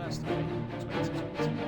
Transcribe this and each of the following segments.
1st of April 2021.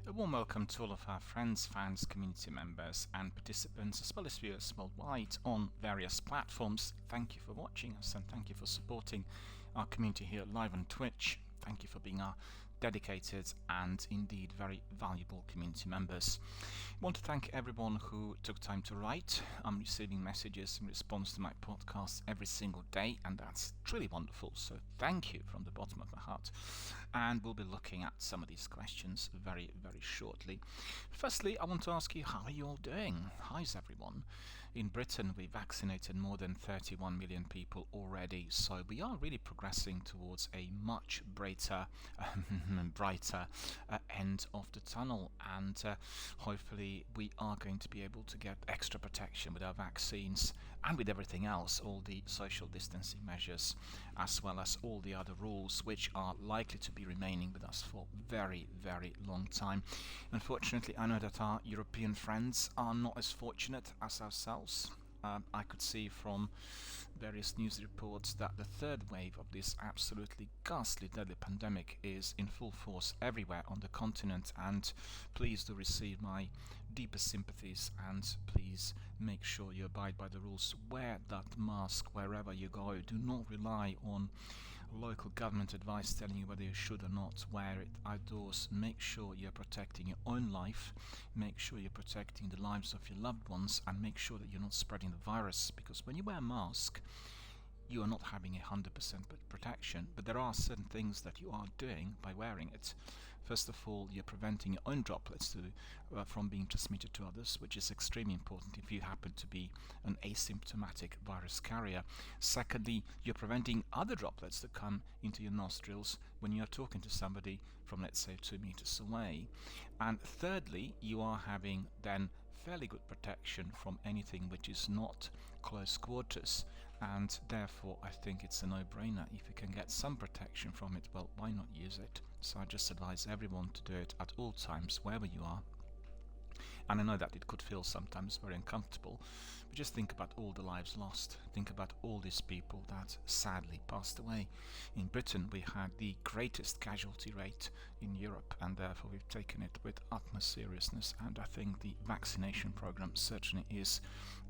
A warm welcome to all of our friends, fans, community members and participants, as well as viewers worldwide on various platforms. Thank you for watching us and thank you for supporting our community here live on Twitch. Thank you for being our dedicated and indeed very valuable community members. I want to thank everyone who took time to write. I'm receiving messages in response to my podcast every single day, and that's truly wonderful, so thank you from the bottom of my heart. And we'll be looking at some of these questions very shortly. Firstly, I want to ask you, how are you all doing? How's everyone? In Britain, we vaccinated more than 31 million people already, so we are really progressing towards a much brighter end of the tunnel, and hopefully we are going to be able to get extra protection with our vaccines and with everything else, all the social distancing measures, as well as all the other rules which are likely to be remaining with us for very long time. Unfortunately, I know that our European friends are not as fortunate as ourselves. I could see from various news reports that the third wave of this absolutely ghastly deadly pandemic is in full force everywhere on the continent, and please do receive my deepest sympathies, and please make sure you abide by the rules. Wear that mask wherever you go. Do not rely on local government advice telling you whether you should or not wear it outdoors. Make sure you're protecting your own life, make sure you're protecting the lives of your loved ones, and make sure that you're not spreading the virus, because when you wear a mask you are not having 100% protection, but there are certain things that you are doing by wearing it. First of all, you're preventing your own droplets from being transmitted to others, which is extremely important if you happen to be an asymptomatic virus carrier. Secondly, you're preventing other droplets that come into your nostrils when you're talking to somebody from, let's say, 2 meters away. And thirdly, you are having then fairly good protection from anything which is not close quarters, and therefore I think it's a no-brainer. If you can get some protection from it, well, why not use it? So I just advise everyone to do it at all times, wherever you are. And I know that it could feel sometimes very uncomfortable, but just think about all the lives lost. Think about all these people that sadly passed away. In Britain, we had the greatest casualty rate in Europe, and therefore we've taken it with utmost seriousness. And I think the vaccination program certainly is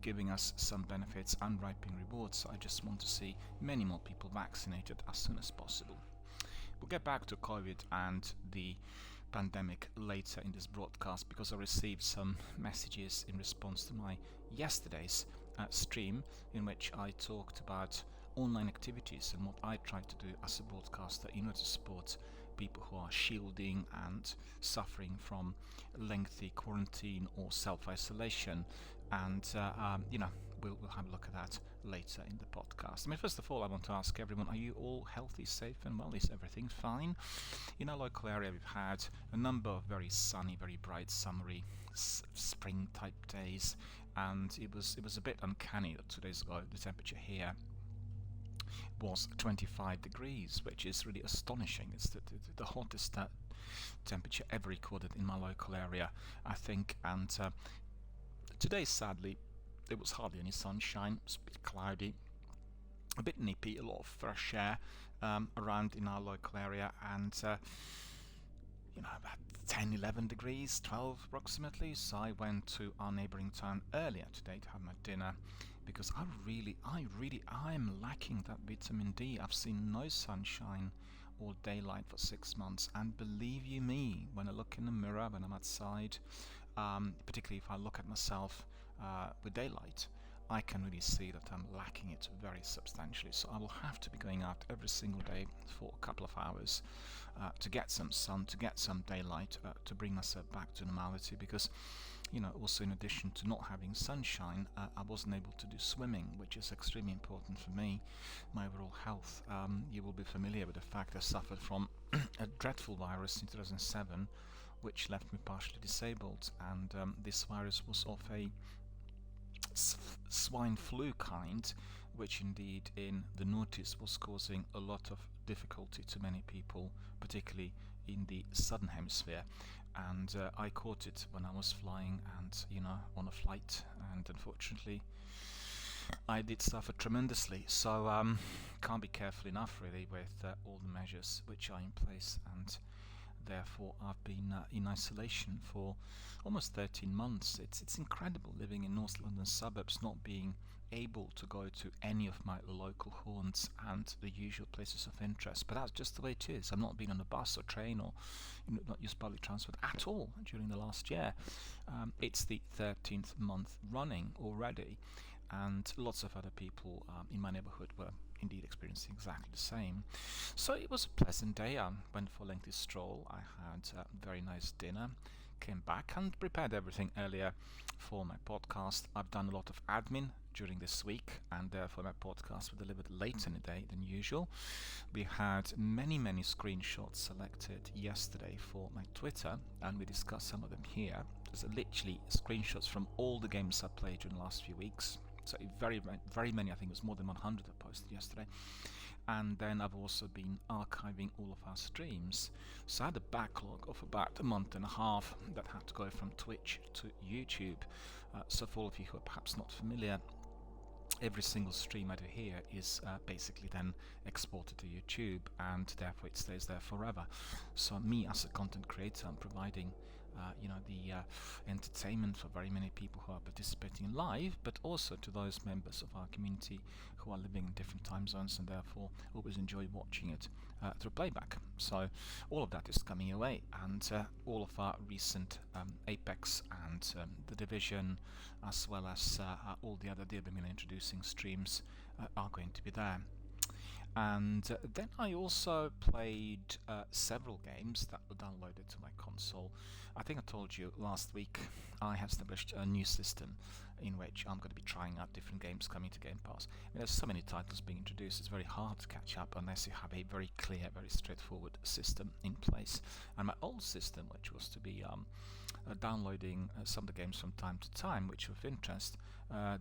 giving us some benefits and ripening rewards. So I just want to see many more people vaccinated as soon as possible. We'll get back to COVID and the pandemic later in this broadcast, because I received some messages in response to my yesterday's stream, in which I talked about online activities and what I try to do as a broadcaster in order to support people who are shielding and suffering from lengthy quarantine or self-isolation. And we'll have a look at that later in the podcast. I mean, first of all, I want to ask everyone, are you all healthy, safe and well? Is everything fine? In our local area, we've had a number of very sunny, very bright, summery spring type days, and it was a bit uncanny that 2 days ago the temperature here was 25 degrees, which is really astonishing. It's the hottest temperature ever recorded in my local area, I think. And today, sadly, there was hardly any sunshine. It was a bit cloudy, a bit nippy, a lot of fresh air around in our local area, and about 10, 11 degrees, 12 approximately. So I went to our neighboring town earlier today to have my dinner, because I'm lacking that vitamin D. I've seen no sunshine or daylight for 6 months, and believe you me, when I look in the mirror when I'm outside, particularly if I look at myself with daylight, I can really see that I'm lacking it very substantially. So I will have to be going out every single day for a couple of hours to get some sun, to get some daylight, to bring myself back to normality, because also in addition to not having sunshine, I wasn't able to do swimming, which is extremely important for me, my overall health. You will be familiar with the fact I suffered from a dreadful virus in 2007, which left me partially disabled, and this virus was of a swine flu kind, which indeed in the noughties was causing a lot of difficulty to many people, particularly in the southern hemisphere. And I caught it when I was flying and on a flight, and unfortunately I did suffer tremendously. So can't be careful enough really with all the measures which are in place, and therefore I've been in isolation for almost 13 months. It's incredible living in North London suburbs, not being able to go to any of my local haunts and the usual places of interest. But that's just the way it is. I've not been on a bus or train, or not used public transport at all during the last year. It's the 13th month running already, and lots of other people in my neighborhood were indeed experiencing exactly the same. So it was a pleasant day. I went for a lengthy stroll. I had a very nice dinner, came back and prepared everything earlier for my podcast. I've done a lot of admin during this week, and therefore my podcast was delivered later in the day than usual. We had many screenshots selected yesterday for my Twitter, and we discussed some of them here. There's literally screenshots from all the games I played during the last few weeks. So very many, I think it was more than 100 I posted yesterday. And then I've also been archiving all of our streams. So I had a backlog of about a month and a half that had to go from Twitch to YouTube. So for all of you who are perhaps not familiar, every single stream I do here is basically then exported to YouTube, and therefore it stays there forever. So me as a content creator, I'm providing the entertainment for very many people who are participating live, but also to those members of our community who are living in different time zones and therefore always enjoy watching it through playback. So all of that is coming away, and all of our recent Apex and the Division, as well as all the other DRBMiller introducing streams are going to be there. And then I also played several games that were downloaded to my console. I think I told you last week I have established a new system in which I'm going to be trying out different games coming to Game Pass. There's so many titles being introduced, it's very hard to catch up unless you have a very clear, very straightforward system in place. And my old system, which was to be downloading some of the games from time to time, which were of interest,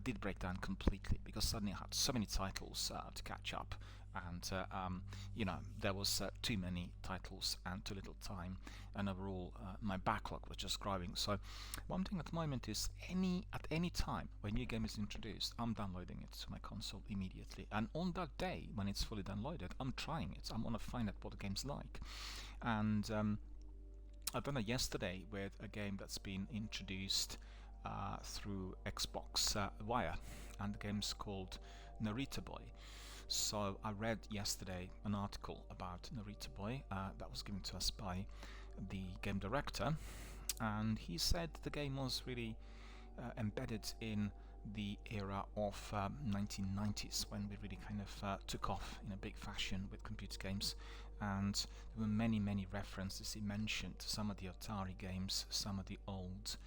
did break down completely, because suddenly I had so many titles to catch up, and there was too many titles and too little time, and overall my backlog was just growing. So what I'm doing at the moment is at any time when a new game is introduced, I'm downloading it to my console immediately, and on that day when it's fully downloaded, I'm trying it. I want to find out what the game's like. And I've done that yesterday with a game that's been introduced through Xbox Wire, and the game's called Narita Boy. So I read yesterday an article about Narita Boy that was given to us by the game director, and he said the game was really embedded in the era of 1990s, when we really kind of took off in a big fashion with computer games, and there were many references he mentioned to some of the Atari games, some of the old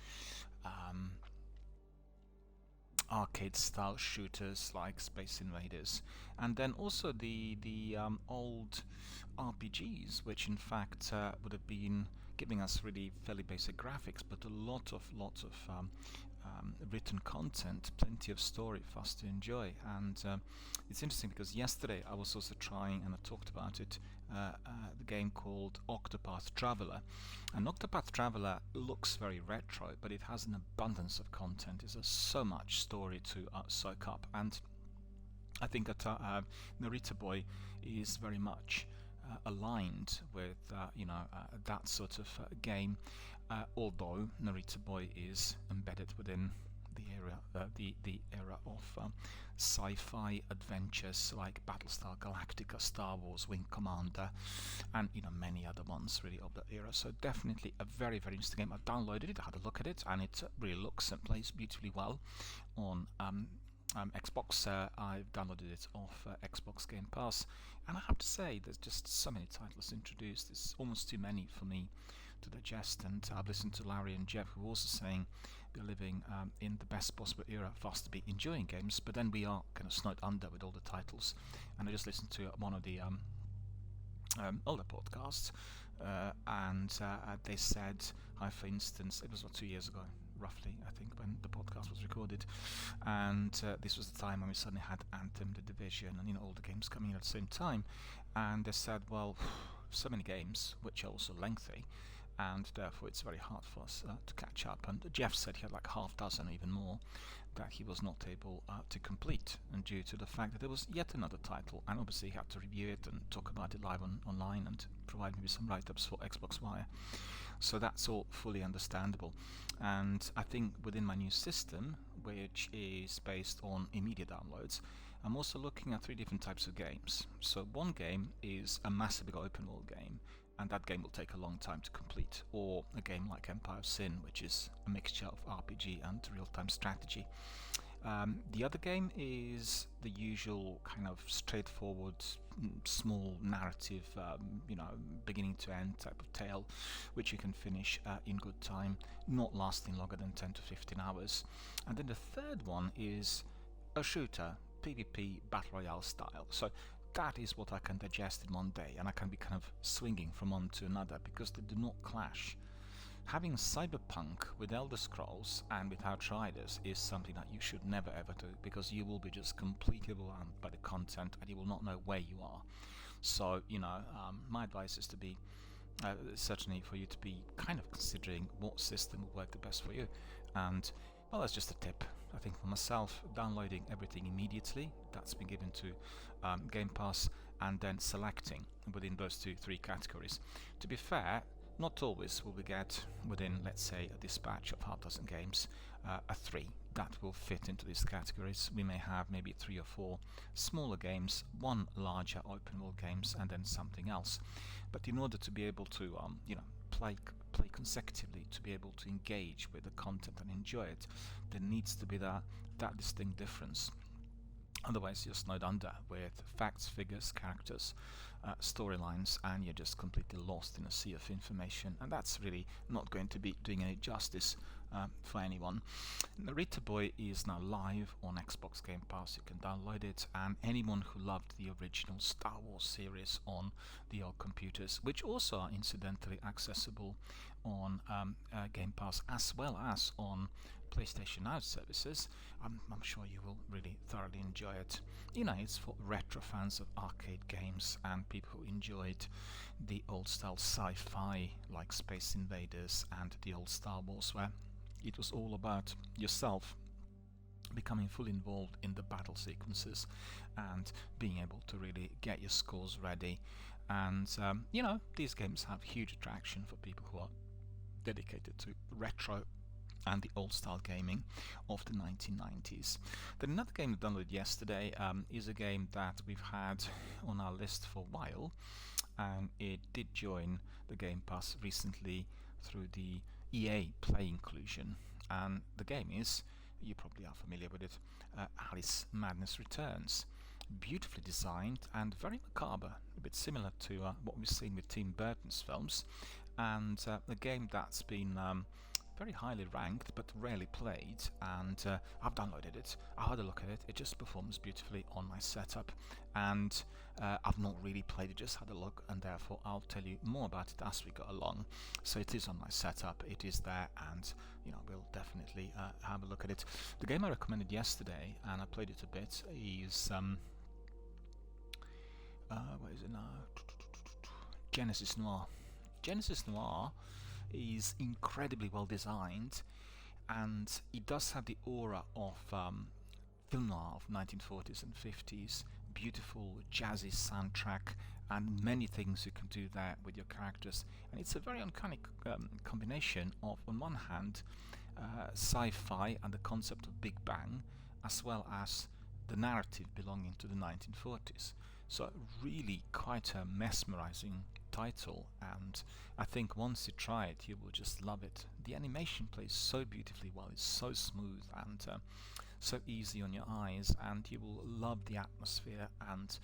arcade style shooters like Space Invaders, and then also the old RPGs, which in fact would have been giving us really fairly basic graphics, but a lot of written content, plenty of story for us to enjoy. And it's interesting because yesterday I was also trying, and I talked about it, the game called Octopath Traveler. And Octopath Traveler looks very retro, but it has an abundance of content. There's so much story to soak up, and I think that Narita Boy is very much aligned with that sort of game, although Narita Boy is embedded within the era of sci-fi adventures like Battlestar Galactica, Star Wars, Wing Commander, and many other ones really of that era. So definitely a very, very interesting game. I've downloaded it, I had a look at it, and it really looks and plays beautifully well on Xbox. I've downloaded it off Xbox Game Pass, and I have to say there's just so many titles introduced. It's almost too many for me to digest, and I've listened to Larry and Jeff, who are also saying we're living in the best possible era for us to be enjoying games, but then we are kind of snowed under with all the titles. And I just listened to one of the older podcasts, and they said, for instance, it was 2 years ago roughly, I think, when the podcast was recorded, and this was the time when we suddenly had Anthem, The Division, and all the games coming in at the same time, and they said, well, so many games which are also lengthy, and therefore it's very hard for us to catch up. And Jeff said he had like half dozen, even more, that he was not able to complete, and due to the fact that there was yet another title, and obviously he had to review it and talk about it live online and provide me with some write-ups for Xbox Wire. So that's all fully understandable. And I think within my new system, which is based on immediate downloads, I'm also looking at 3 different types of games. So one game is a massive big open world game, and that game will take a long time to complete, or a game like Empire of Sin, which is a mixture of RPG and real-time strategy. The other game is the usual kind of straightforward, small narrative, beginning to end type of tale, which you can finish in good time, not lasting longer than 10 to 15 hours. And then the third one is a shooter, PvP, Battle Royale style. So that is what I can digest in one day, and I can be kind of swinging from one to another because they do not clash. Having Cyberpunk with Elder Scrolls and with Outriders is something that you should never ever do, because you will be just completely overwhelmed by the content and you will not know where you are. So, my advice is to be, certainly for you to be kind of considering what system will work the best for you. And, well, that's just a tip. I think for myself, downloading everything immediately, that's been given to Game Pass, and then selecting within those 2-3 categories. To be fair, not always will we get within, let's say, a dispatch of half dozen games, a 3 that will fit into these categories. We may have maybe 3 or 4 smaller games, 1 larger open world games, and then something else. But in order to be able to, play consecutively, to be able to engage with the content and enjoy it, there needs to be that distinct difference. Otherwise, you're snowed under with facts, figures, characters, storylines, and you're just completely lost in a sea of information, and that's really not going to be doing any justice for anyone. Narita Boy is now live on Xbox Game Pass. You can download it, and anyone who loved the original Star Wars series on the old computers, which also are incidentally accessible on Game Pass as well as on PlayStation Now services, I'm sure you will really thoroughly enjoy it. It's for retro fans of arcade games and people who enjoyed the old style sci-fi like Space Invaders and the old Star Wars, where it was all about yourself becoming fully involved in the battle sequences and being able to really get your scores ready. And these games have huge attraction for people who are dedicated to retro and the old style gaming of the 1990s. Then another game I downloaded yesterday is a game that we've had on our list for a while, and it did join the Game Pass recently through the EA Play inclusion, and the game is, you probably are familiar with it, Alice Madness Returns. Beautifully designed and very macabre, a bit similar to what we've seen with Tim Burton's films, and a game that's been very highly ranked but rarely played, and I've downloaded it. I had a look at it. It just performs beautifully on my setup, and I've not really played it, just had a look, and therefore I'll tell you more about it as we go along. So it is on my setup, it is there, and we'll definitely have a look at it. The game I recommended yesterday, and I played it a bit, is where is it now? Genesis Noir. Genesis Noir is incredibly well designed, and it does have the aura of film noir of 1940s and 50s. Beautiful jazzy soundtrack and many things you can do there with your characters, and it's a very uncanny combination of, on one hand, sci-fi and the concept of Big Bang, as well as the narrative belonging to the 1940s. So really quite a mesmerizing title, and I think once you try it you will just love it. The animation plays so beautifully well, it's so smooth and so easy on your eyes, and you will love the atmosphere and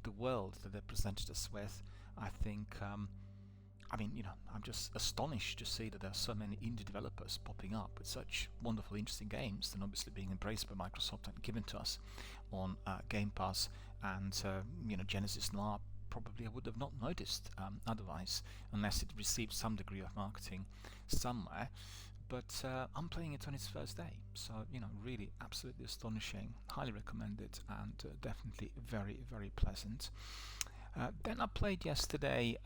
the world that they presented us with. I think I mean, you know, I'm just astonished to see that there are so many indie developers popping up with such wonderful, interesting games, and obviously being embraced by Microsoft and given to us on Game Pass. And you know, Genesis Noir probably I would have not noticed otherwise, unless it received some degree of marketing somewhere. But I'm playing it on its first day, so you know, really absolutely astonishing. Highly recommend it, and definitely very, very pleasant. Then I played yesterday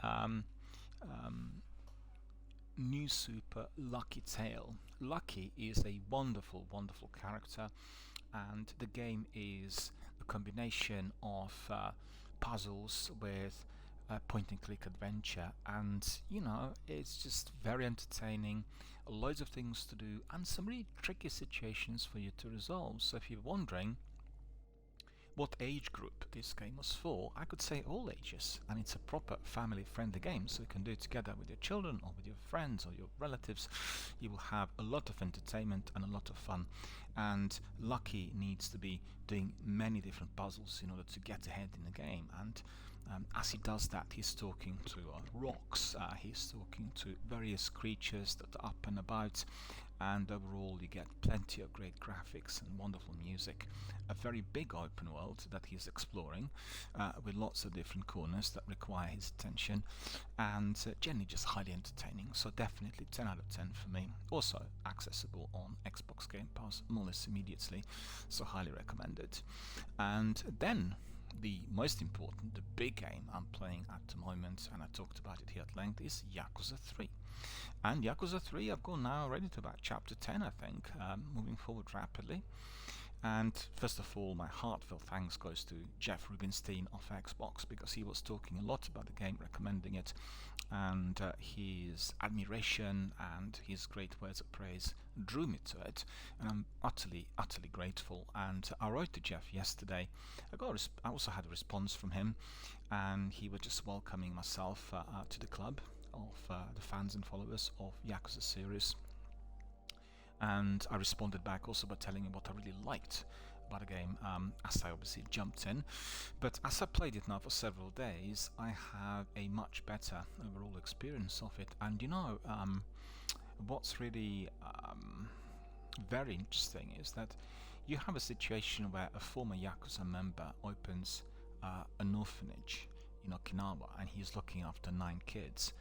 New Super Lucky Tale. Lucky is a wonderful, wonderful character, and the game is a combination of puzzles with point and click adventure, and you know, it's just very entertaining, loads of things to do, and some really tricky situations for you to resolve. So if you're wondering what age group this game was for, I could say all ages, and it's a proper family friendly game, so you can do it together with your children or with your friends or your relatives. You will have a lot of entertainment and a lot of fun, and Lucky needs to be doing many different puzzles in order to get ahead in the game. And as he does that, he's talking to rocks, he's talking to various creatures that are up and about, and overall you get plenty of great graphics and wonderful music. A very big open world that he's exploring, with lots of different corners that require his attention, and generally just highly entertaining. So definitely 10 out of 10 for me. Also accessible on Xbox Game Pass more or less immediately, so highly recommended. And then the most important, the big game I'm playing at the moment, and I talked about it here at length, is Yakuza 3. And Yakuza 3, I've gone now already to about chapter 10, I think, moving forward rapidly. And first of all, my heartfelt thanks goes to Jeff Rubinstein of Xbox, because he was talking a lot about the game, recommending it, and his admiration and his great words of praise drew me to it, and I'm utterly, utterly grateful. And I wrote to Jeff yesterday. I also had a response from him, and he was just welcoming myself to the club of the fans and followers of Yakuza series. And I responded back also by telling him what I really liked about the game, as I obviously jumped in. But as I played it now for several days, I have a much better overall experience of it. And you know, what's really very interesting is that you have a situation where a former Yakuza member opens an orphanage in Okinawa, and he's looking after 9 kids.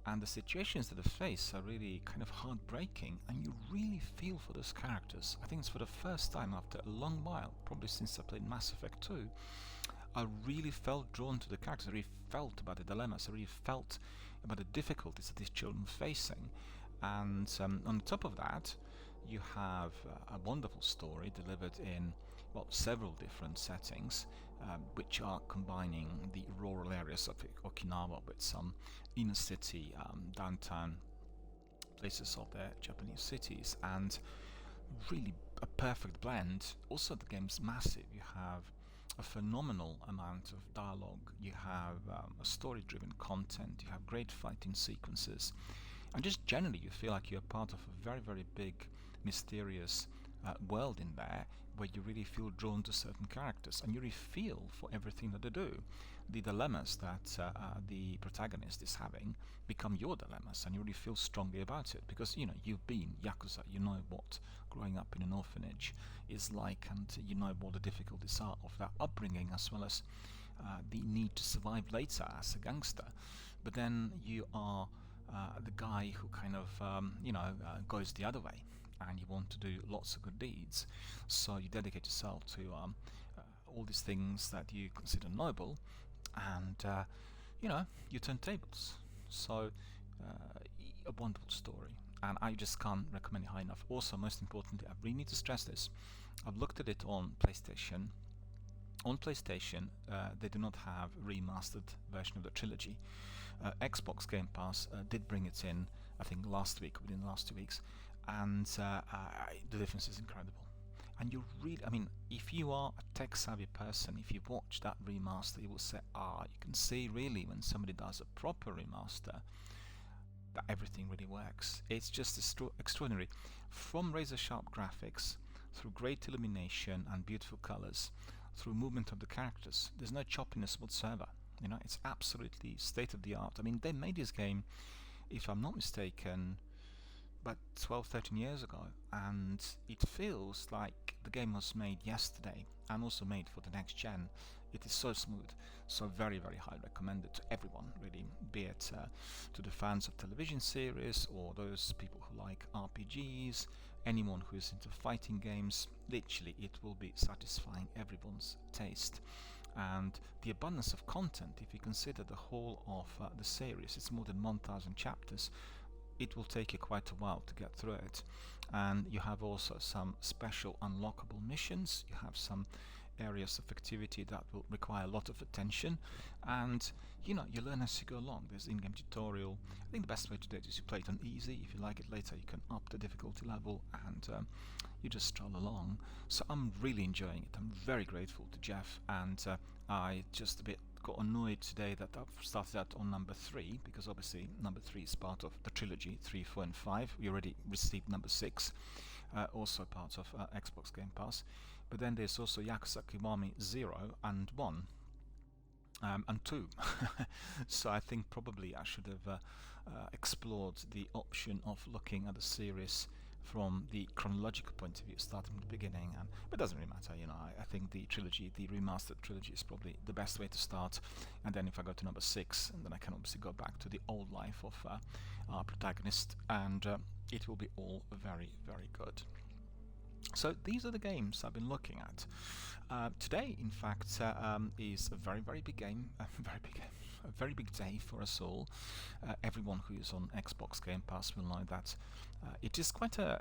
And the situations that they face are really kind of heartbreaking, and you really feel for those characters. I think it's for the first time after a long while, probably since I played Mass Effect 2, I really felt drawn to the characters. I really felt about the dilemmas. I really felt about the difficulties that these children were facing. And on top of that, you have a wonderful story delivered in, well, several different settings, which are combining the rural areas of Okinawa with some inner city, downtown places of the Japanese cities, and really a perfect blend. Also, the game's massive. You have a phenomenal amount of dialogue, you have a story-driven content, you have great fighting sequences, and just generally you feel like you're part of a very, very big, mysterious world in there, where you really feel drawn to certain characters, and you really feel for everything that they do. The dilemmas that the protagonist is having become your dilemmas, and you really feel strongly about it, because you know, you've been Yakuza, you know what growing up in an orphanage is like, and you know what the difficulties are of that upbringing, as well as the need to survive later as a gangster. But then you are the guy who kind of goes the other way, and you want to do lots of good deeds, so you dedicate yourself to all these things that you consider noble, and you turn tables. So a wonderful story, and I just can't recommend it high enough. Also, most importantly, I really need to stress this. I've looked at it on PlayStation. On PlayStation, they do not have a remastered version of the trilogy. Xbox Game Pass did bring it in, I think last week, within the last 2 weeks, and the difference is incredible. And you really, I mean, if you are a tech-savvy person, if you watch that remaster, you will say, you can see really when somebody does a proper remaster that everything really works. It's just extraordinary. From razor-sharp graphics, through great illumination and beautiful colors, through movement of the characters, there's no choppiness whatsoever. It's absolutely state-of-the-art. I mean, they made this game, if I'm not mistaken, about 12-13 years ago, and it feels like the game was made yesterday and also made for the next gen. It is so smooth, so very, very highly recommended to everyone, really, be it to the fans of television series or those people who like RPGs, anyone who is into fighting games. Literally, it will be satisfying everyone's taste. And the abundance of content, if you consider the whole of the series, it's more than 1,000 chapters. It will take you quite a while to get through it, and you have also some special unlockable missions. You have some areas of activity that will require a lot of attention, and you learn as you go along. There's in-game tutorial. I think the best way to do it is you play it on easy. If you like it later, you can up the difficulty level, and you just stroll along. So I'm really enjoying it. I'm very grateful to Jeff, and I just a bit got annoyed today that I've started out on number 3, because obviously number 3 is part of the trilogy, 3, 4 and 5. We already received number 6, also part of Xbox Game Pass. But then there's also Yakuza Kiwami 0 and 1 and 2. So I think probably I should have explored the option of looking at the series from the chronological point of view, starting from the beginning, but it doesn't really matter. I think the trilogy, the remastered trilogy, is probably the best way to start. And then if I go to number 6, and then I can obviously go back to the old life of our protagonist, and it will be all very, very good. So these are the games I've been looking at. Today, in fact, is a very, very big game, a very big day for us all. Everyone who is on Xbox Game Pass will know that it is quite a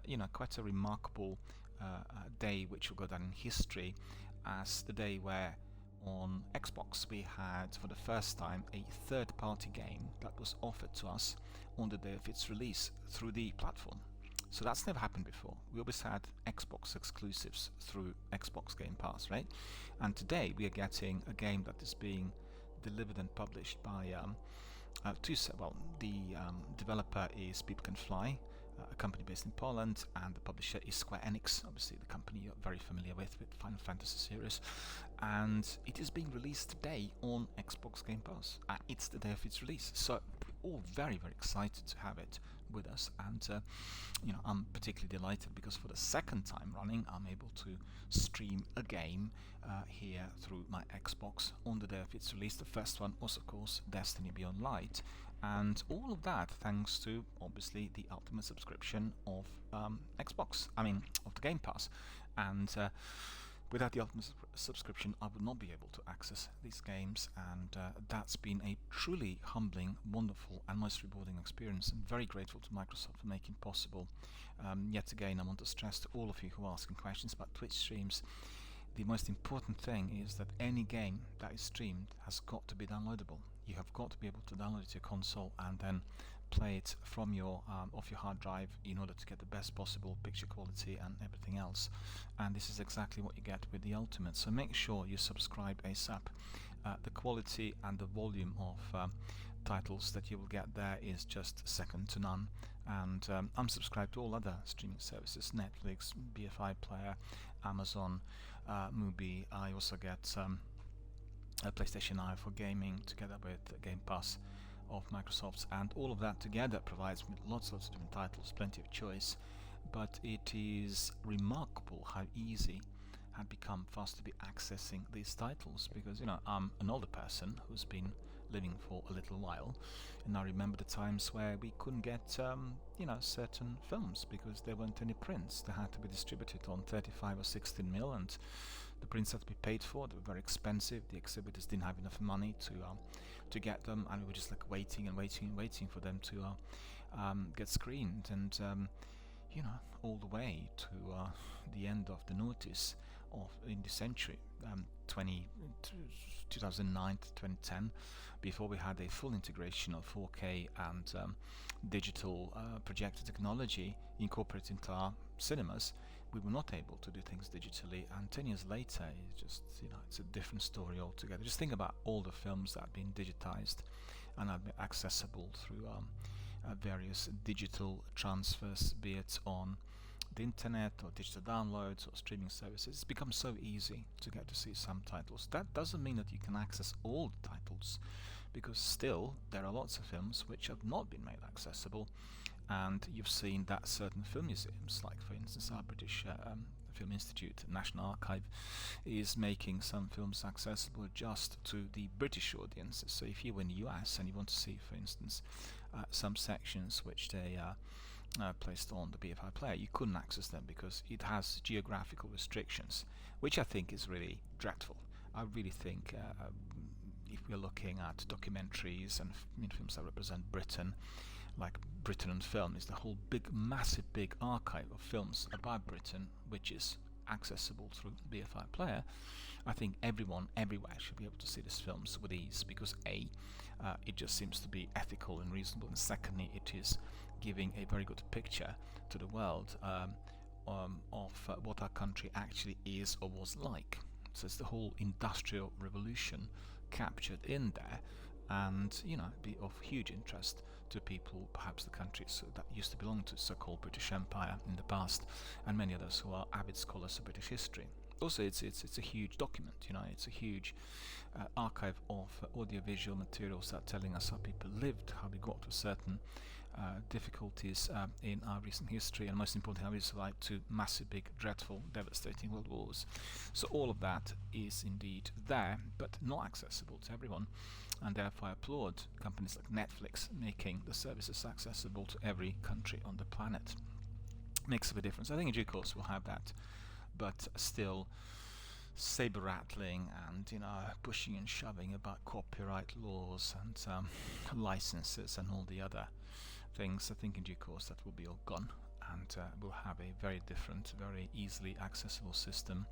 remarkable day, which will go down in history as the day where on Xbox we had for the first time a third-party game that was offered to us on the day of its release through the platform. So that's never happened before. We always had Xbox exclusives through Xbox Game Pass, right? And today we are getting a game that is being delivered and published by the developer is People Can Fly, a company based in Poland, and the publisher is Square Enix, obviously the company you're very familiar with Final Fantasy series. And it is being released today on Xbox Game Pass. It's the day of its release, so we're all very, very excited to have it with us, and I'm particularly delighted because for the second time running I'm able to stream a game here through my Xbox on the day of its release. The first one was, of course, Destiny Beyond Light, and all of that thanks to obviously the ultimate subscription of Xbox, of the Game Pass. And without the ultimate subscription, I would not be able to access these games, and that's been a truly humbling, wonderful, and most rewarding experience. I'm very grateful to Microsoft for making possible. Yet again, I want to stress to all of you who are asking questions about Twitch streams, the most important thing is that any game that is streamed has got to be downloadable. You have got to be able to download it to your console and then play it from your off your hard drive in order to get the best possible picture quality and everything else. And this is exactly what you get with the Ultimate. So make sure you subscribe ASAP. The quality and the volume of titles that you will get there is just second to none. And I'm subscribed to all other streaming services: Netflix, BFI Player, Amazon, Mubi. I also get a PlayStation Eye for gaming together with Game Pass of Microsoft's, and all of that together provides me lots of different titles, plenty of choice. But it is remarkable how easy had become for us to be accessing these titles, because I'm an older person who's been living for a little while, and I remember the times where we couldn't get certain films because there weren't any prints. They had to be distributed on 35 or 16mm, and the prints had to be paid for. They were very expensive. The exhibitors didn't have enough money to get them, and we were just like waiting and waiting and waiting for them to get screened, and all the way to the end of the notice of in the century, 2009 to 2010, before we had a full integration of 4K and digital projector technology incorporated into our cinemas. We were not able to do things digitally, and 10 years later, it's just it's a different story altogether. Just think about all the films that have been digitized and have been accessible through various digital transfers, be it on the internet or digital downloads or streaming services. It's become so easy to get to see some titles. That doesn't mean that you can access all the titles, because still there are lots of films which have not been made accessible, and you've seen that certain film museums, like for instance our British Film Institute, National Archive, is making some films accessible just to the British audience. So if you're in the US and you want to see, for instance, some sections which they placed on the BFI player, you couldn't access them because it has geographical restrictions, which I think is really dreadful. I really think if we're looking at documentaries and films that represent Britain, like Britain on Film is the whole massive big archive of films about Britain, which is accessible through BFI player. I think everyone everywhere should be able to see these films with ease, because A, it just seems to be ethical and reasonable, and secondly, it is giving a very good picture to the world of what our country actually is or was like. So it's the whole industrial revolution captured in there, and be of huge interest to people, perhaps the countries that used to belong to so-called British Empire in the past, and many others who are avid scholars of British history. Also, it's a huge document. It's a huge archive of audiovisual materials that are telling us how people lived, how we got to certain difficulties in our recent history, and most importantly, how we survived to massive, big, dreadful, devastating world wars. So all of that is indeed there, but not accessible to everyone, and therefore I applaud companies like Netflix making the services accessible to every country on the planet. Makes a difference. I think in due course we'll have that, but still saber rattling and pushing and shoving about copyright laws and licenses and all the other things. I think in due course that will be all gone, and we'll have a very different, very easily accessible system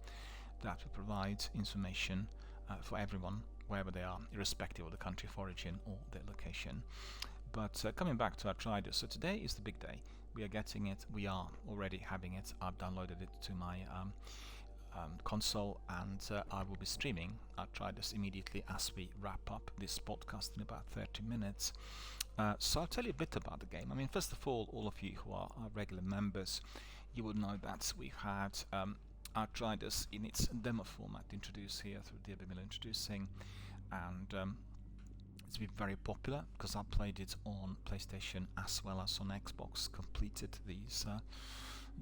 that will provide information for everyone wherever they are, irrespective of the country of origin or their location. But coming back to Outriders, so today is the big day. We are getting it, we are already having it. I've downloaded it to my console, and I will be streaming Outriders immediately as we wrap up this podcast in about 30 minutes. So I'll tell you a bit about the game. I mean, first of all of you who are our regular members, you will know that we've had Outriders in its demo format introduced here through DRBMiller introducing, and it's been very popular because I played it on PlayStation as well as on Xbox, completed these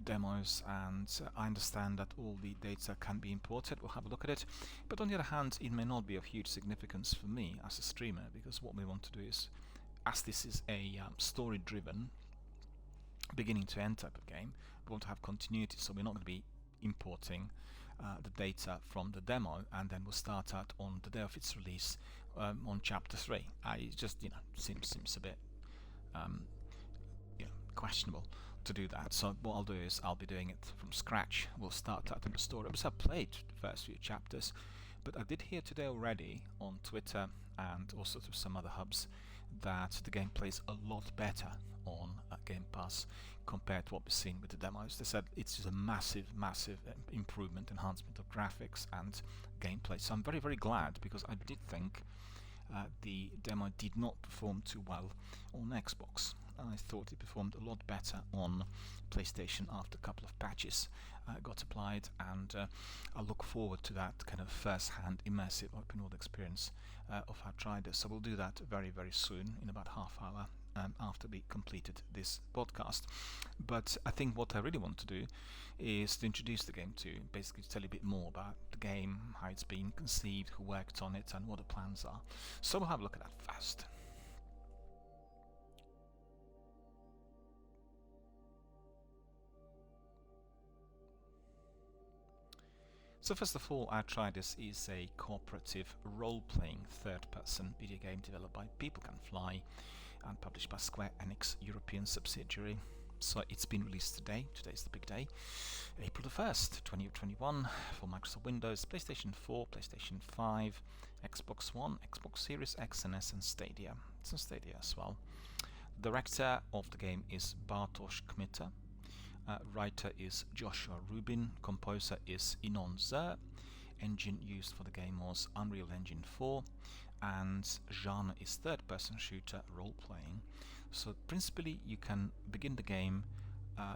demos, and I understand that all the data can be imported. We'll have a look at it, but on the other hand, it may not be of huge significance for me as a streamer, because what we want to do is, as this is a story-driven beginning to end type of game, we want to have continuity, so we're not going to be importing the data from the demo and then we'll start out on the day of its release on chapter 3. It just seems a bit questionable to do that. So what I'll do is I'll be doing it from scratch. We'll start out in the story, because I've played the first few chapters, but I did hear today already on Twitter and also through some other hubs that the game plays a lot better on Game Pass compared to what we've seen with the demos. They said it's just a massive improvement, enhancement of graphics and gameplay. So I'm very, very glad, because I did think the demo did not perform too well on Xbox. I thought it performed a lot better on PlayStation after a couple of patches got applied, and I look forward to that kind of first-hand immersive open world experience of Outriders. So we'll do that very, very soon, in about half hour after we completed this podcast. But I think what I really want to do is to introduce the game to you, basically to tell you a bit more about the game, how it's been conceived, who worked on it, and what the plans are. So we'll have a look at that first. So first of all, Outriders is a cooperative role-playing third-person video game developed by People Can Fly and published by Square Enix European subsidiary. So it's been released today. Today's the big day, April the 1st, 2021, for Microsoft Windows, PlayStation 4, PlayStation 5, Xbox One, Xbox Series X and S, and Stadia. It's on Stadia as well. The director of the game is Bartosz Kmita. Writer is Joshua Rubin. Composer is Inon Zer. Engine used for the game was Unreal Engine 4, and genre is third-person shooter role-playing. So principally you can begin the game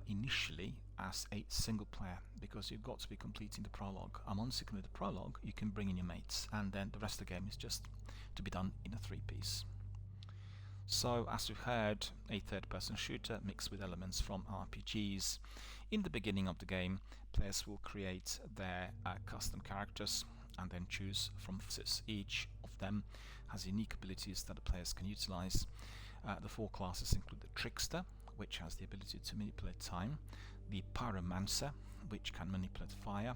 initially as a single player, because you've got to be completing the prologue. And once you complete the prologue, you can bring in your mates, and then the rest of the game is just to be done in a three-piece. So, as we've heard, a third-person shooter mixed with elements from RPGs. In the beginning of the game, players will create their custom characters and then choose from this. Each of them has unique abilities that the players can utilize. The four classes include the Trickster, which has the ability to manipulate time, the Pyromancer, which can manipulate fire,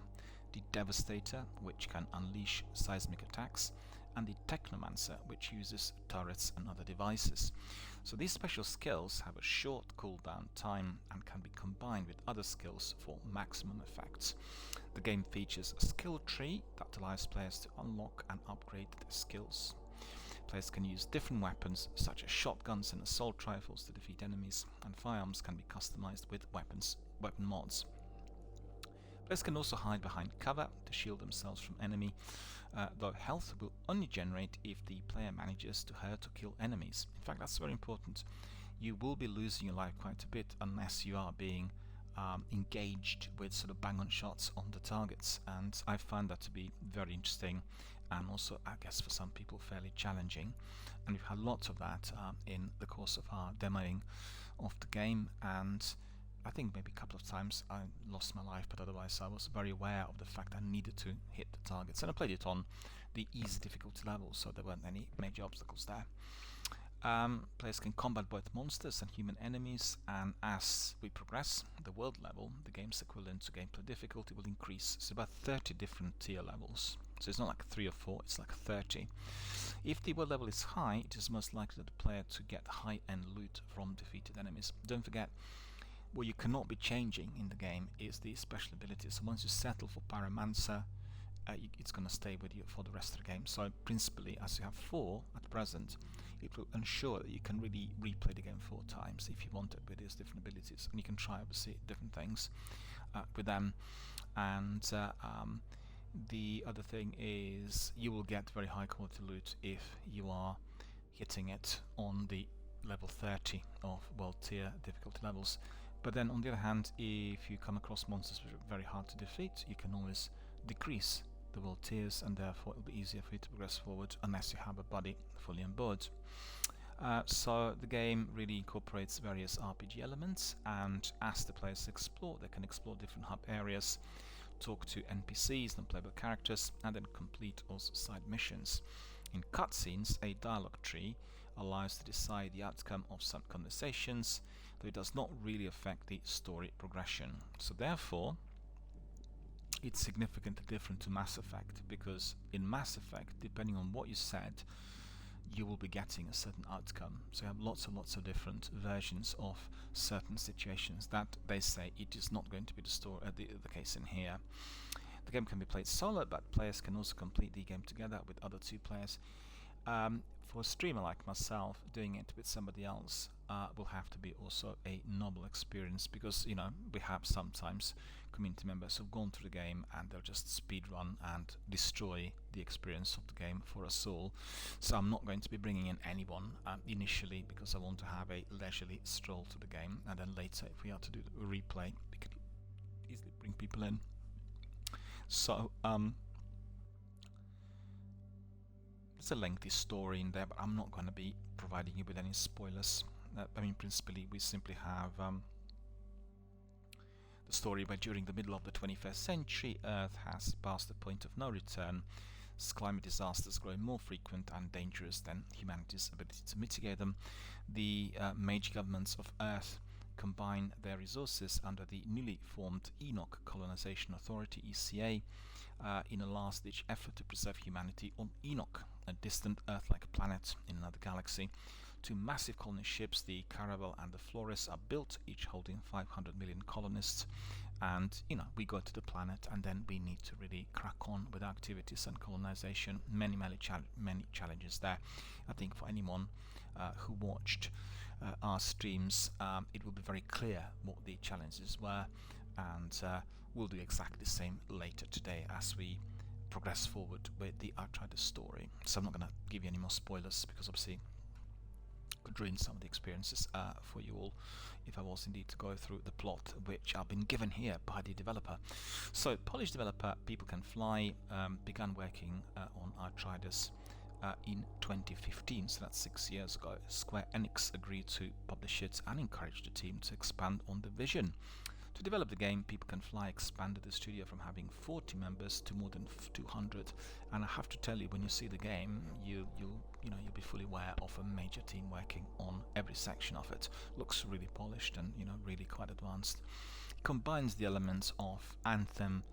the Devastator, which can unleash seismic attacks, and the Technomancer, which uses turrets and other devices. So these special skills have a short cooldown time and can be combined with other skills for maximum effects. The game features a skill tree that allows players to unlock and upgrade their skills. Players can use different weapons such as shotguns and assault rifles to defeat enemies, and firearms can be customized with weapon mods. Players can also hide behind cover to shield themselves from enemy, though health will only generate if the player manages to hurt or kill enemies. In fact, that's very important. You will be losing your life quite a bit unless you are being engaged with sort of bang-on shots on the targets, and I find that to be very interesting, and also, I guess, for some people fairly challenging. And we've had lots of that in the course of our demoing of the game, and I think maybe a couple of times I lost my life, but otherwise I was very aware of the fact I needed to hit the targets, and I played it on the easy difficulty level, so there weren't any major obstacles there. Players can combat both monsters and human enemies, and as we progress the world level, the game's equivalent to gameplay difficulty will increase. So about 30 different tier levels. So it's not like 3 or 4, it's like 30. If the world level is high, it is most likely the player to get high-end loot from defeated enemies. Don't forget, what you cannot be changing in the game is the special abilities. So once you settle for Pyromancer, it's going to stay with you for the rest of the game. So principally, as you have 4 at present, it will ensure that you can really replay the game 4 times if you want it with these different abilities, and you can try obviously different things with them. And the other thing is you will get very high quality loot if you are hitting it on the level 30 of world tier difficulty levels. But then on the other hand, if you come across monsters which are very hard to defeat, you can always decrease the world tiers, and therefore it will be easier for you to progress forward unless you have a buddy fully on board. So the game really incorporates various RPG elements, and as the players explore, they can explore different hub areas, talk to NPCs, non-playable characters, and then complete also side missions. In cutscenes, a dialogue tree allows to decide the outcome of some conversations, though it does not really affect the story progression. So therefore, it's significantly different to Mass Effect, because in Mass Effect, depending on what you said, you will be getting a certain outcome. So you have lots and lots of different versions of certain situations that they say it is not going to be the case in here. The game can be played solo, but players can also complete the game together with other 2 players. For a streamer like myself, doing it with somebody else will have to be also a novel experience, because we have sometimes community members who've gone through the game and they'll just speedrun and destroy the experience of the game for us all. So I'm not going to be bringing in anyone initially, because I want to have a leisurely stroll to the game, and then later, if we are to do the replay, we can easily bring people in. So it's a lengthy story in there, but I'm not going to be providing you with any spoilers. I mean, principally, we simply have the story where during the middle of the 21st century, Earth has passed the point of no return. Climate disasters growing more frequent and dangerous than humanity's ability to mitigate them. The major governments of Earth combine their resources under the newly formed Enoch Colonization Authority (ECA) in a last-ditch effort to preserve humanity on Enoch, a distant Earth-like planet in another galaxy. Two massive colony ships, the Caravel and the Flores, are built, each holding 500 million colonists. And we go to the planet, and then we need to really crack on with activities and colonization. Many challenges there. I think for anyone who watched our streams, it will be very clear what the challenges were, and we'll do exactly the same later today as we progress forward with the Outriders story. So I'm not going to give you any more spoilers, because obviously could ruin some of the experiences for you all if I was indeed to go through the plot which I've been given here by the developer. So Polish developer People Can Fly began working on Outriders in 2015, so that's 6 years ago. Square Enix agreed to publish it and encouraged the team to expand on the vision. To develop the game, People Can Fly expanded the studio from having 40 members to more than 200, and I have to tell you, when you see the game, you'll be fully aware of a major team working on every section of it. Looks really polished and really quite advanced. It combines the elements of Anthem,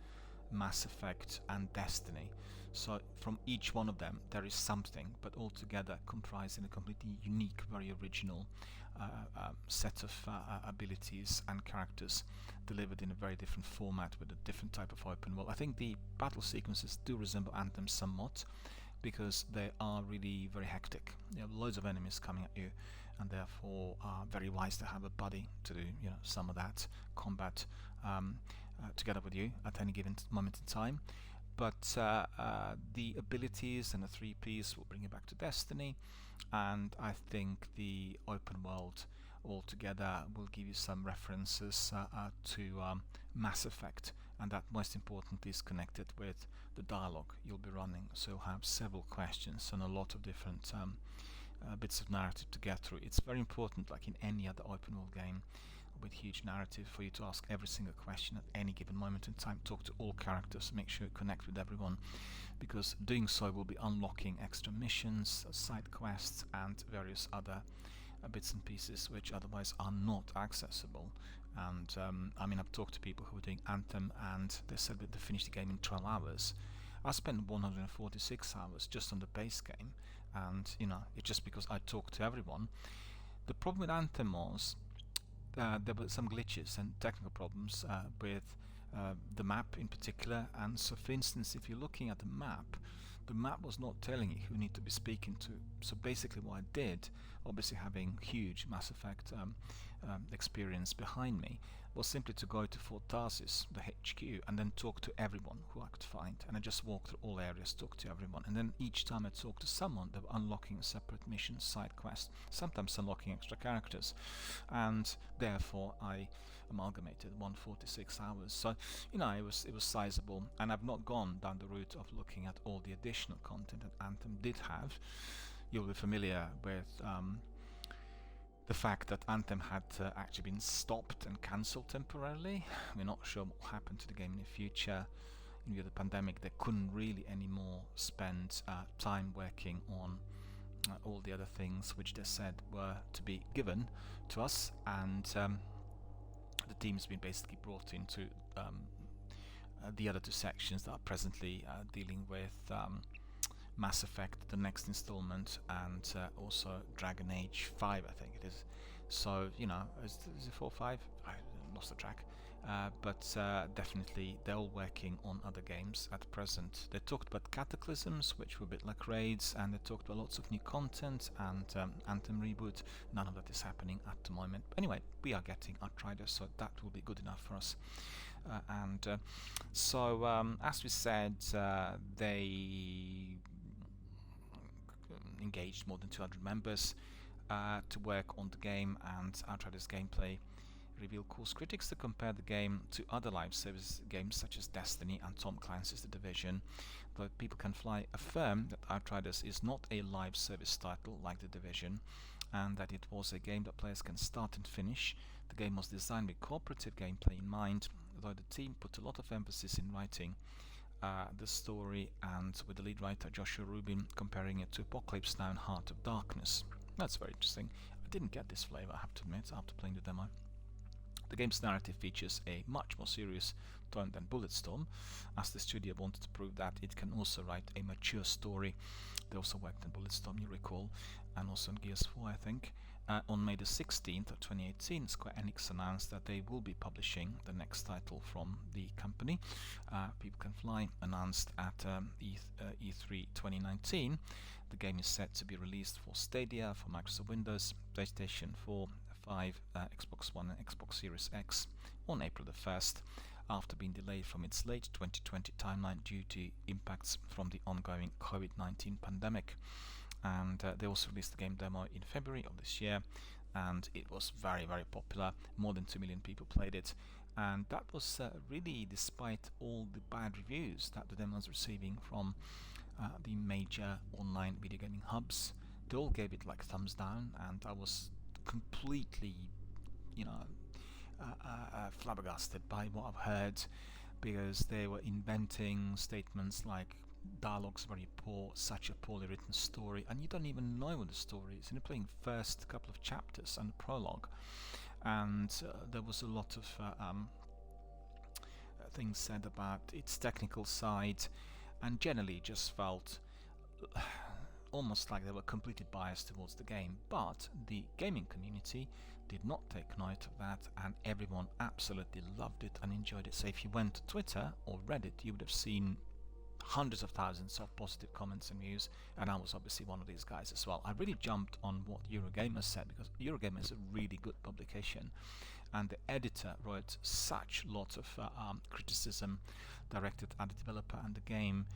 Mass Effect and Destiny. So from each one of them there is something, but all together comprising a completely unique, very original set of abilities and characters delivered in a very different format with a different type of open world. I think the battle sequences do resemble Anthem somewhat, because they are really very hectic. You have loads of enemies coming at you, and therefore are very wise to have a buddy to do some of that combat together with you at any given moment in time. But the abilities and the 3Ps will bring you back to Destiny, and I think the open world altogether will give you some references to Mass Effect, and that most importantly is connected with the dialogue you'll be running. So you'll have several questions and a lot of different bits of narrative to get through. It's very important, like in any other open world game with huge narrative, for you to ask every single question at any given moment in time, talk to all characters, make sure you connect with everyone, because doing so will be unlocking extra missions, side quests and various other bits and pieces which otherwise are not accessible. And I've talked to people who are doing Anthem, and they said that they finished the game in 12 hours. I spent 146 hours just on the base game, and it's just because I talked to everyone. The problem with Anthem was there were some glitches and technical problems with the map in particular. And so, for instance, if you're looking at the map was not telling you who you need to be speaking to. So basically what I did, obviously having huge Mass Effect experience behind me, was simply to go to Fort Tarsis, the HQ, and then talk to everyone who I could find. And I just walked through all areas, talked to everyone, and then each time I talked to someone, they were unlocking a separate mission, side quest, sometimes unlocking extra characters, and therefore I amalgamated 146 hours. So it was sizable, and I've not gone down the route of looking at all the additional content that Anthem did have. You'll be familiar with the fact that Anthem had actually been stopped and cancelled temporarily. We're not sure what will happen to the game in the future. In view of the pandemic, they couldn't really anymore spend time working on all the other things which they said were to be given to us, and the team's been basically brought into the other two sections that are presently dealing with Mass Effect, the next installment, and also Dragon Age 5, I think it is. So, is it 4 or 5? I lost the track. But definitely they're all working on other games at present. They talked about Cataclysms, which were a bit like raids, and they talked about lots of new content and Anthem reboot. None of that is happening at the moment. Anyway, we are getting Outriders, so that will be good enough for us. So as we said, they engaged more than 200 members to work on the game, and Outriders gameplay revealed caused critics to compare the game to other live service games such as Destiny and Tom Clancy's The Division. But People Can Fly affirm that Outriders is not a live service title like The Division, and that it was a game that players can start and finish. The game was designed with cooperative gameplay in mind, though the team put a lot of emphasis in writing the story, and with the lead writer Joshua Rubin comparing it to Apocalypse Now and Heart of Darkness. That's very interesting. I didn't get this flavour, I have to admit, after playing the demo. The game's narrative features a much more serious tone than Bulletstorm, as the studio wanted to prove that it can also write a mature story. They also worked on Bulletstorm, you recall, and also on Gears 4, I think. On May the 16th of 2018, Square Enix announced that they will be publishing the next title from the company. People Can Fly announced at E3 2019. The game is set to be released for Stadia, for Microsoft Windows, PlayStation 4, 5, Xbox One and Xbox Series X on April the 1st, after being delayed from its late 2020 timeline due to impacts from the ongoing COVID-19 pandemic. And they also released the game demo in February of this year, and it was very, very popular. More than 2 million people played it, and that was really despite all the bad reviews that the demo was receiving from the major online video gaming hubs. They all gave it like thumbs down, and I was completely, flabbergasted by what I've heard, because they were inventing statements like dialogue's very poor, such a poorly written story, and you don't even know what the story is. You're playing first couple of chapters and the prologue, and there was a lot of things said about its technical side, and generally just felt almost like they were completely biased towards the game. But the gaming community did not take note of that, and everyone absolutely loved it and enjoyed it. So if you went to Twitter or Reddit, you would have seen hundreds of thousands of positive comments and views, and I was obviously one of these guys as well. I really jumped on what Eurogamer said, because Eurogamer is a really good publication, and the editor wrote such lots of criticism directed at the developer and the game,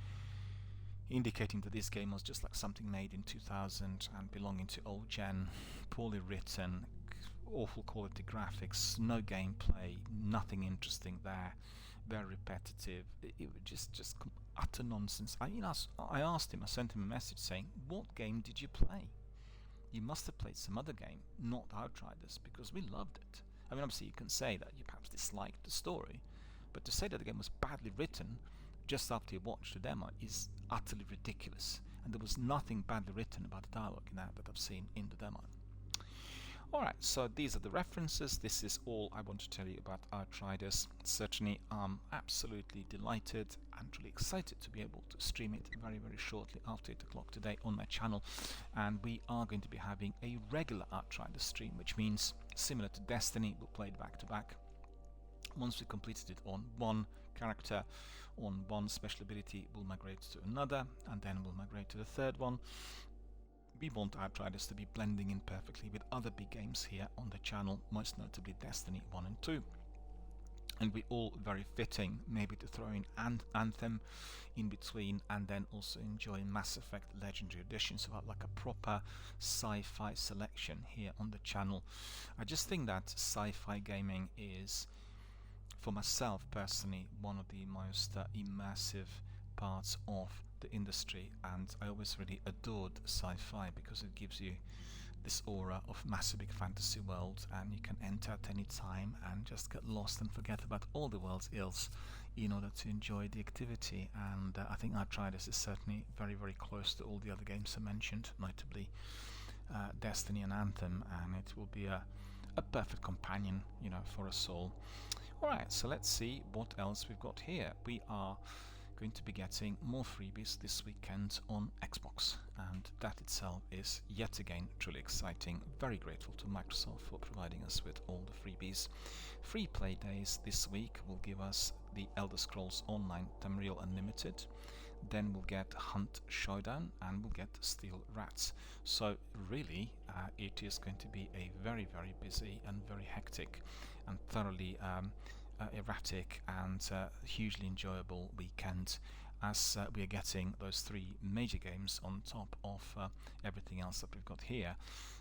indicating that this game was just like something made in 2000 and belonging to old gen, poorly written, awful quality graphics, no gameplay, nothing interesting there, very repetitive. It was just utter nonsense. I asked him, I sent him a message saying, what game did you play? You must have played some other game, not Outriders, because we loved it. I mean, obviously you can say that you perhaps disliked the story, but to say that the game was badly written just after you watched the demo is utterly ridiculous. And there was nothing badly written about the dialogue in that I've seen in the demo. Alright, so these are the references. This is all I want to tell you about Outriders. Certainly I'm absolutely delighted and really excited to be able to stream it very, very shortly after 8 o'clock today on my channel. And we are going to be having a regular Outriders stream, which means similar to Destiny, we'll play it back to back. Once we completed it on one character, on one special ability, we'll migrate to another, and then we'll migrate to the third one. We want Outriders to be blending in perfectly with other big games here on the channel, most notably Destiny 1 and 2. And we all very fitting maybe to throw in Anthem in between, and then also enjoy Mass Effect Legendary Edition, so have like a proper sci-fi selection here on the channel. I just think that sci-fi gaming is, for myself personally, one of the most immersive parts of the industry, and I always really adored sci-fi because it gives you this aura of massive big fantasy world, and you can enter at any time and just get lost and forget about all the world's ills in order to enjoy the activity. And I think Outriders is certainly very, very close to all the other games I mentioned, notably Destiny and Anthem, and it will be a perfect companion, for us all. Alright, so let's see what else we've got here. We are going to be getting more freebies this weekend on Xbox, and that itself is yet again truly exciting. Very grateful to Microsoft for providing us with all the freebies. Free play days this week will give us the Elder Scrolls Online Tamriel Unlimited, then we'll get Hunt Showdown, and we'll get Steel Rats. So really it is going to be a very, very busy and very hectic and thoroughly erratic and hugely enjoyable weekend, as we are getting those three major games on top of everything else that we've got here.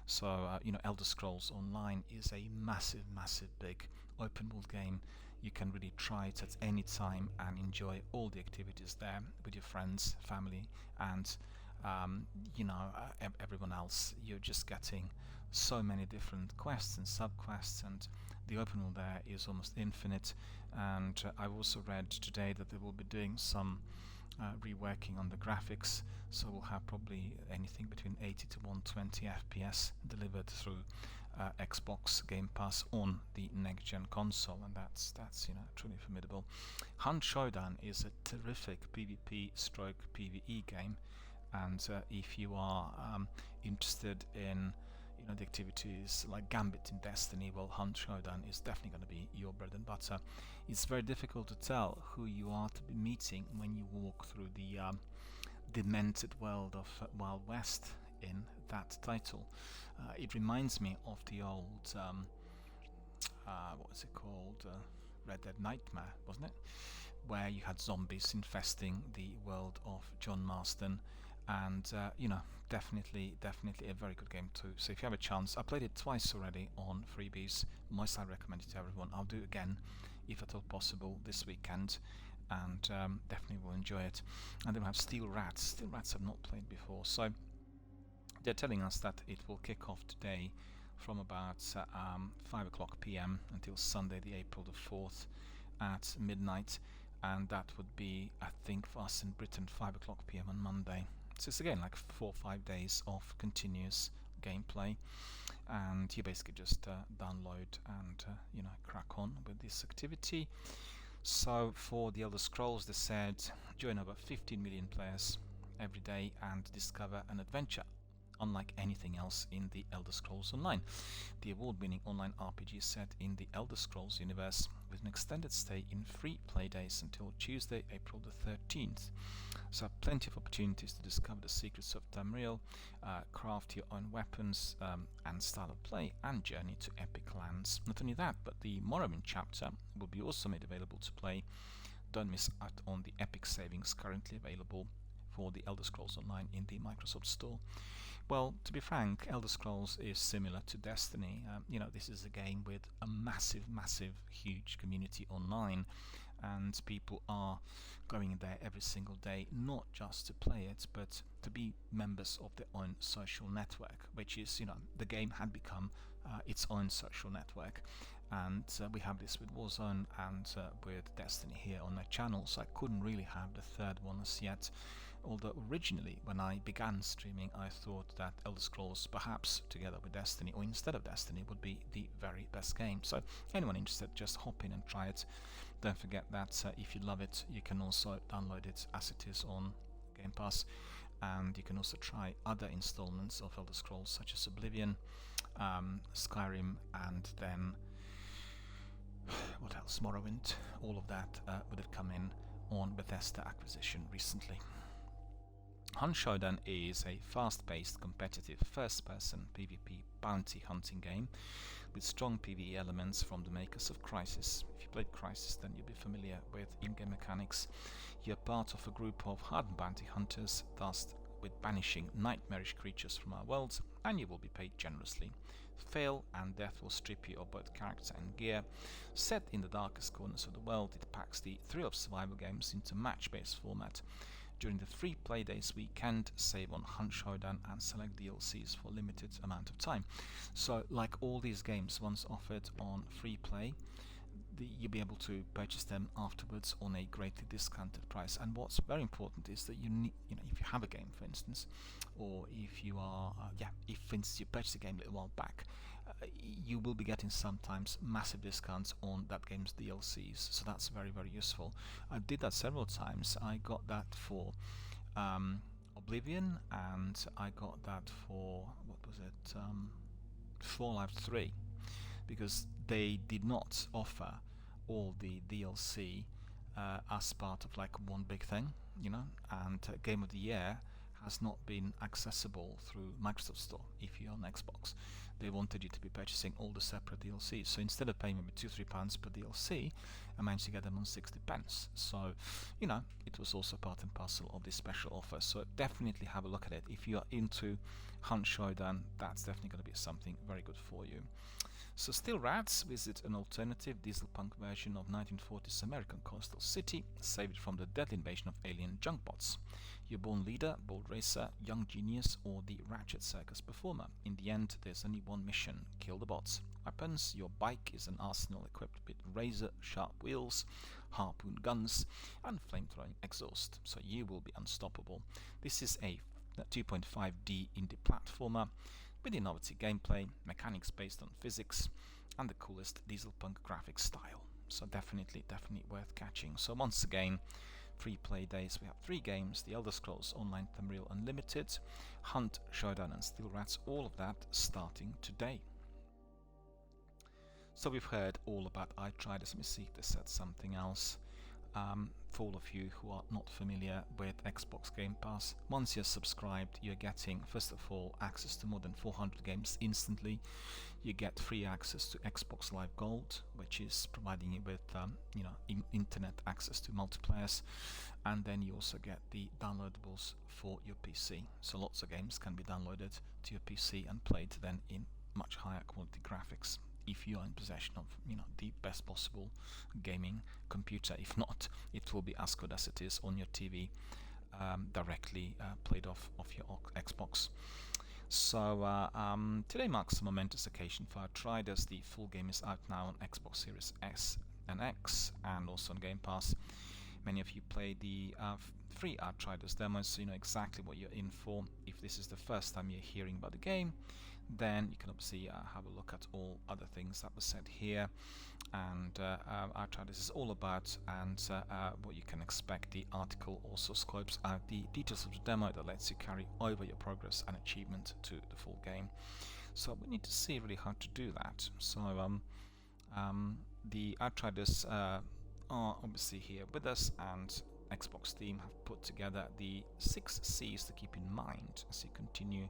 So Elder Scrolls Online is a massive, massive big open world game. You can really try it at any time and enjoy all the activities there with your friends, family, and everyone else. You're just getting so many different quests and sub-quests, and the open world there is almost infinite. And I've also read today that they will be doing some reworking on the graphics, so we'll have probably anything between 80 to 120 FPS delivered through Xbox Game Pass on the next-gen console, and that's truly formidable. Hunt Showdown is a terrific PvP stroke PvE game, and if you are interested in the activities like Gambit in Destiny, well, Hunt Showdown is definitely going to be your bread and butter. It's very difficult to tell who you are to be meeting when you walk through the demented world of Wild West in that title. It reminds me of the old what was it called, Red Dead Nightmare, wasn't it, where you had zombies infesting the world of John Marston, and definitely a very good game too. So if you have a chance, I played it twice already on freebies. Most I recommend it to everyone. I'll do it again if at all possible this weekend, and definitely will enjoy it. And then we have Steel Rats. Steel Rats I've not played before, so they're telling us that it will kick off today from about 5 o'clock p.m. until Sunday, the April the 4th at midnight, and that would be, I think, for us in Britain, 5 o'clock p.m. on Monday. So it's again like 4 or 5 days of continuous gameplay, and you basically just download and crack on with this activity. So for the Elder Scrolls, they said join over 15 million players every day and discover an adventure unlike anything else in the Elder Scrolls Online. The award-winning online RPG set in the Elder Scrolls universe with an extended stay in free play days until Tuesday, April the 13th. So plenty of opportunities to discover the secrets of Tamriel, craft your own weapons and style of play, and journey to epic lands. Not only that, but the Morrowind chapter will be also made available to play. Don't miss out on the epic savings currently available for the Elder Scrolls Online in the Microsoft Store. Well, to be frank, Elder Scrolls is similar to Destiny. This is a game with a massive, huge community online, and people are going there every single day, not just to play it, but to be members of their own social network, which is, the game had become its own social network. And we have this with Warzone and with Destiny here on my channel, so I couldn't really have the third one as yet. Although originally, when I began streaming, I thought that Elder Scrolls, perhaps together with Destiny or instead of Destiny, would be the very best game. So anyone interested, just hop in and try it. Don't forget that if you love it, you can also download it as it is on Game Pass, and you can also try other installments of Elder Scrolls such as Oblivion, Skyrim, and then what else? Morrowind. All of that would have come in on Bethesda acquisition recently. Hunt Showdown is a fast-paced, competitive first-person PvP bounty hunting game with strong PvE elements from the makers of Crysis. If you played Crysis, then you'll be familiar with in-game mechanics. You're part of a group of hardened bounty hunters tasked with banishing nightmarish creatures from our world, and you will be paid generously. Fail and death will strip you of both character and gear. Set in the darkest corners of the world, it packs the thrill of survival games into match-based format. During the free play days weekend, save on Hunt Showdown and select DLCs for a limited amount of time. So like all these games, once offered on free play, you'll be able to purchase them afterwards on a greatly discounted price. And what's very important is that you need, if you have a game, for instance, or if you are, if for instance you purchased a game a little while back, you will be getting sometimes massive discounts on that game's DLCs. So that's very, very useful. I did that several times. I got that for Oblivion, and I got that for, what was it, Fallout 3, because they did not offer all the DLC as part of like one big thing, and Game of the Year has not been accessible through Microsoft Store if you're on Xbox. They wanted you to be purchasing all the separate DLCs. So instead of paying maybe £2-3 per DLC, I managed to get them on 60p. So, it was also part and parcel of this special offer. So definitely have a look at it. If you are into Hunt Showdown, that's definitely going to be something very good for you. So Steel Rats visit an alternative dieselpunk version of 1940s American coastal city, saved from the deadly invasion of alien junk bots. You're born leader, bold racer, young genius, or the ratchet circus performer. In the end, there's only one mission: kill the bots. Weapons: your bike is an arsenal equipped with razor-sharp wheels, harpoon guns, and flamethrowing exhaust, so you will be unstoppable. This is a 2.5D indie platformer with innovative gameplay, mechanics based on physics, and the coolest dieselpunk graphics style. So definitely worth catching. So once again, free play days, we have 3 games: The Elder Scrolls Online Tamriel Unlimited, Hunt, Showdown and Steel Rats, all of that starting today. So we've heard all about iTriders. Let me see if they said something else. For all of you who are not familiar with Xbox Game Pass, once you're subscribed, you're getting, first of all, access to more than 400 games instantly. You get free access to Xbox Live Gold, which is providing you with internet access to multiplayers, and then you also get the downloadables for your PC. So lots of games can be downloaded to your PC and played then in much higher quality graphics, if you are in possession of the best possible gaming computer. If not, it will be as good as it is on your TV, directly played off your Xbox. So today marks a momentous occasion for Outriders. The full game is out now on Xbox Series S and X, and also on Game Pass. Many of you play the free Outriders demos, so you know exactly what you're in for. If this is the first time you're hearing about the game, then you can obviously have a look at all other things that were said here, and Outriders is all about, and what you can expect. The article also scopes out the details of the demo that lets you carry over your progress and achievement to the full game. So we need to see really how to do that. So the Outriders are obviously here with us, and Xbox team have put together the 6 C's to keep in mind as you continue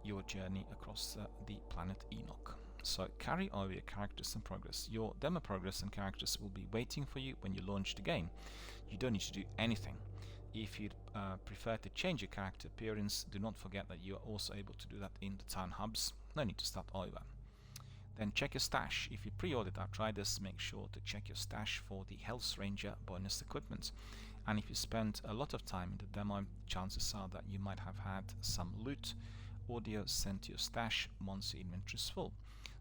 your journey across the planet Enoch. So carry over your characters and progress. Your demo progress and characters will be waiting for you when you launch the game. You don't need to do anything. If you'd prefer to change your character appearance, do not forget that you are also able to do that in the town hubs. No need to start over. Then check your stash. If you pre-ordered Outriders, make sure to check your stash for the Hell's Ranger bonus equipment. And if you spent a lot of time in the demo, chances are that you might have had some loot audio sent to your stash once your inventory is full.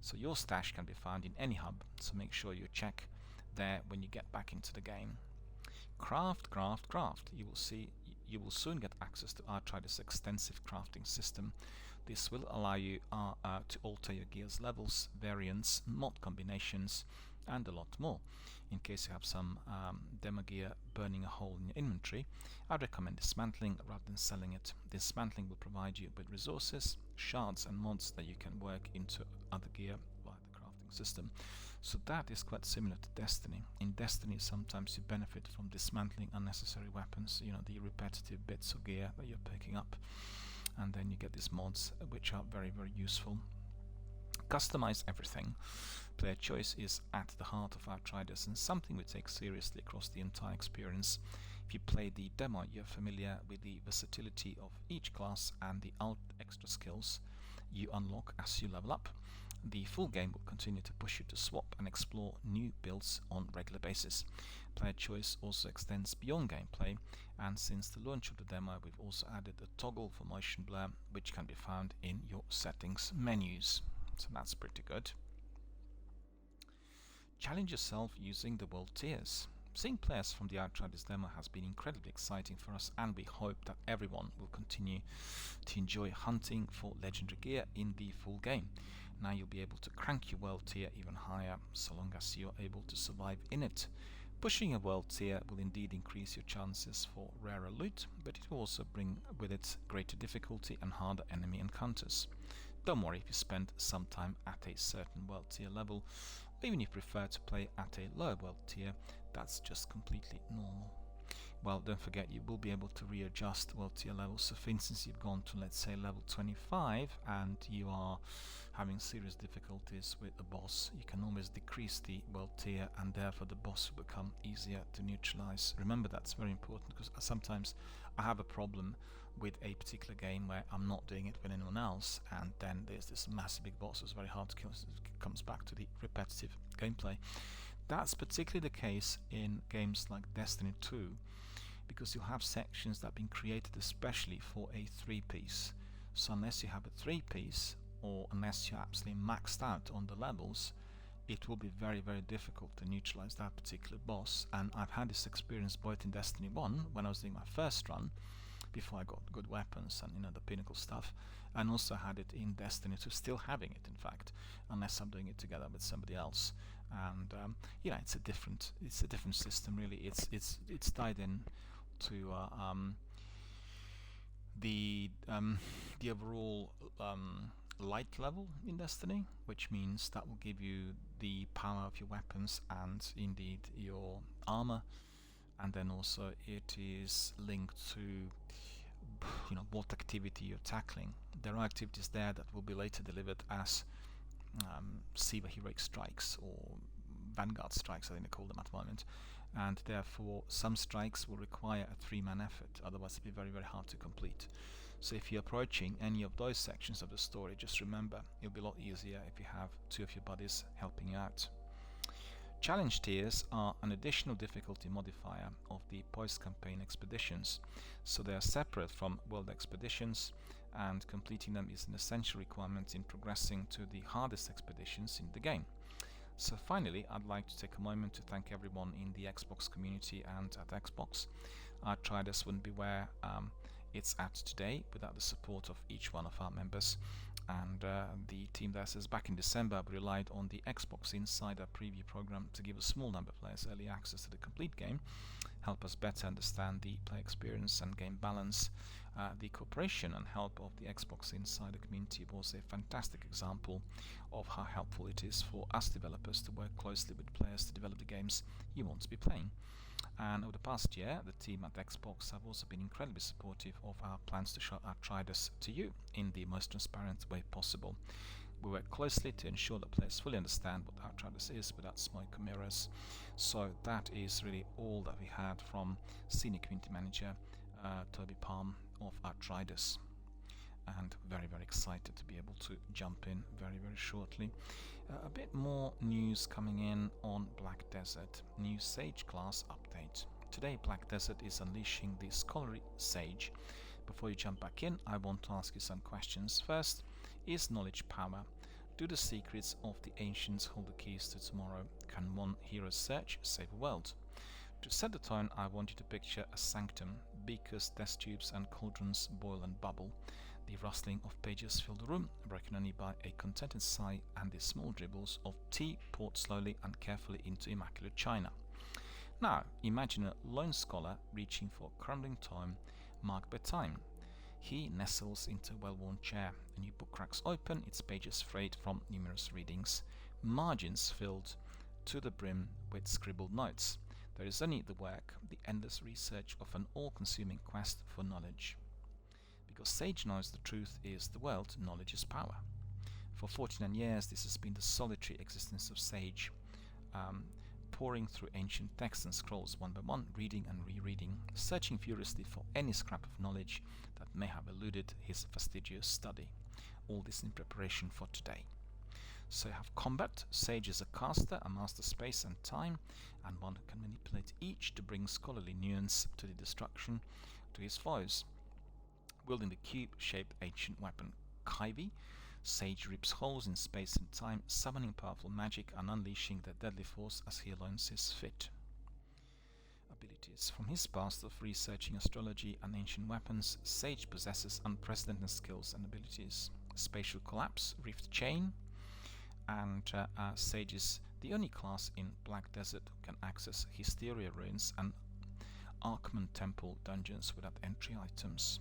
So your stash can be found in any hub, so make sure you check there when you get back into the game. Craft. You will soon get access to Outriders' extensive crafting system. This will allow you to alter your gear's levels, variants, mod combinations, and a lot more. In case you have some demo gear burning a hole in your inventory, I recommend dismantling rather than selling it. Dismantling will provide you with resources, shards and mods that you can work into other gear via the crafting system. So that is quite similar to Destiny. In Destiny, sometimes you benefit from dismantling unnecessary weapons, the repetitive bits of gear that you're picking up, and then you get these mods which are very, very useful. Customize everything. Player choice is at the heart of Outriders and something we take seriously across the entire experience. If you play the demo, you're familiar with the versatility of each class and the extra skills you unlock as you level up. The full game will continue to push you to swap and explore new builds on a regular basis. Player choice also extends beyond gameplay, and since the launch of the demo, we've also added a toggle for motion blur, which can be found in your settings menus. So that's pretty good. Challenge yourself using the world tiers. Seeing players from the Outriders demo has been incredibly exciting for us, and we hope that everyone will continue to enjoy hunting for legendary gear in the full game. Now you'll be able to crank your world tier even higher, so long as you're able to survive in it. Pushing a world tier will indeed increase your chances for rarer loot, but it will also bring with it greater difficulty and harder enemy encounters. Don't worry if you spend some time at a certain world tier level, or even if you prefer to play at a lower world tier, that's just completely normal. Well, don't forget you will be able to readjust world tier levels. So for instance, you've gone to, let's say, level 25 and you are having serious difficulties with the boss, you can always decrease the world tier and therefore the boss will become easier to neutralize. Remember, that's very important, because sometimes I have a problem with a particular game where I'm not doing it with anyone else, and then there's this massive big boss that's very hard to kill. It comes back to the repetitive gameplay. That's particularly the case in games like Destiny 2, because you'll have sections that have been created especially for a 3-piece. So unless you have a 3-piece, or unless you're absolutely maxed out on the levels, it will be very, very difficult to neutralize that particular boss. And I've had this experience both in Destiny 1, when I was doing my first run, before I got good weapons and the pinnacle stuff, and also had it in Destiny 2, still having it in fact, unless I'm doing it together with somebody else. And it's a different system really. It's tied in to the overall light level in Destiny, which means that will give you the power of your weapons and indeed your armor, and then also it is linked to what activity you're tackling. There are activities there that will be later delivered as Siva Heroic Strikes or Vanguard Strikes, I think they call them at the moment, and therefore some strikes will require a 3-man effort, otherwise it'll be very, very hard to complete. So if you're approaching any of those sections of the story, just remember it'll be a lot easier if you have 2 of your buddies helping you out. Challenge tiers are an additional difficulty modifier of the post-campaign expeditions, so they are separate from world expeditions, and completing them is an essential requirement in progressing to the hardest expeditions in the game. So finally, I'd like to take a moment to thank everyone in the Xbox community and at Xbox. Outriders wouldn't be where it's at today without the support of each one of our members. And the team there says back in December we relied on the Xbox Insider preview program to give a small number of players early access to the complete game, help us better understand the play experience and game balance. The cooperation and help of the Xbox Insider community was a fantastic example of how helpful it is for us developers to work closely with players to develop the games you want to be playing. And over the past year, the team at Xbox have also been incredibly supportive of our plans to show Outriders to you in the most transparent way possible. We work closely to ensure that players fully understand what Outriders is without smoke and mirrors. So that is really all that we had from Senior Community Manager Toby Palm of Outriders. And very, very excited to be able to jump in very, very shortly. A bit more news coming in on Black Desert. New Sage class update. Today Black Desert is unleashing the Scholarly Sage. Before you jump back in, I want to ask you some questions. First, is knowledge power? Do the secrets of the ancients hold the keys to tomorrow? Can one hero's search save a world? To set the tone, I want you to picture a sanctum. Beakers, test tubes and cauldrons boil and bubble. The rustling of pages fill the room, broken only by a contented sigh and the small dribbles of tea poured slowly and carefully into immaculate china. Now, imagine a lone scholar reaching for crumbling tome marked by time. He nestles into a well-worn chair. A new book cracks open, its pages frayed from numerous readings, margins filled to the brim with scribbled notes. There is only the work, the endless research of an all-consuming quest for knowledge. Because Sage knows the truth is the world, knowledge is power. For 49 years this has been the solitary existence of Sage, pouring through ancient texts and scrolls one by one, reading and rereading, searching furiously for any scrap of knowledge that may have eluded his fastidious study. All this in preparation for today. So you have combat. Sage is a caster, a master space and time, and one who can manipulate each to bring scholarly nuance to the destruction to his foes. Wielding the cube-shaped ancient weapon Kyvie, Sage rips holes in space and time, summoning powerful magic and unleashing their deadly force as he alone sees fit. Abilities. From his past of researching astrology and ancient weapons, Sage possesses unprecedented skills and abilities. Spatial Collapse, Rift Chain, and Sage is the only class in Black Desert who can access Hysteria Ruins and Arkman Temple dungeons without entry items.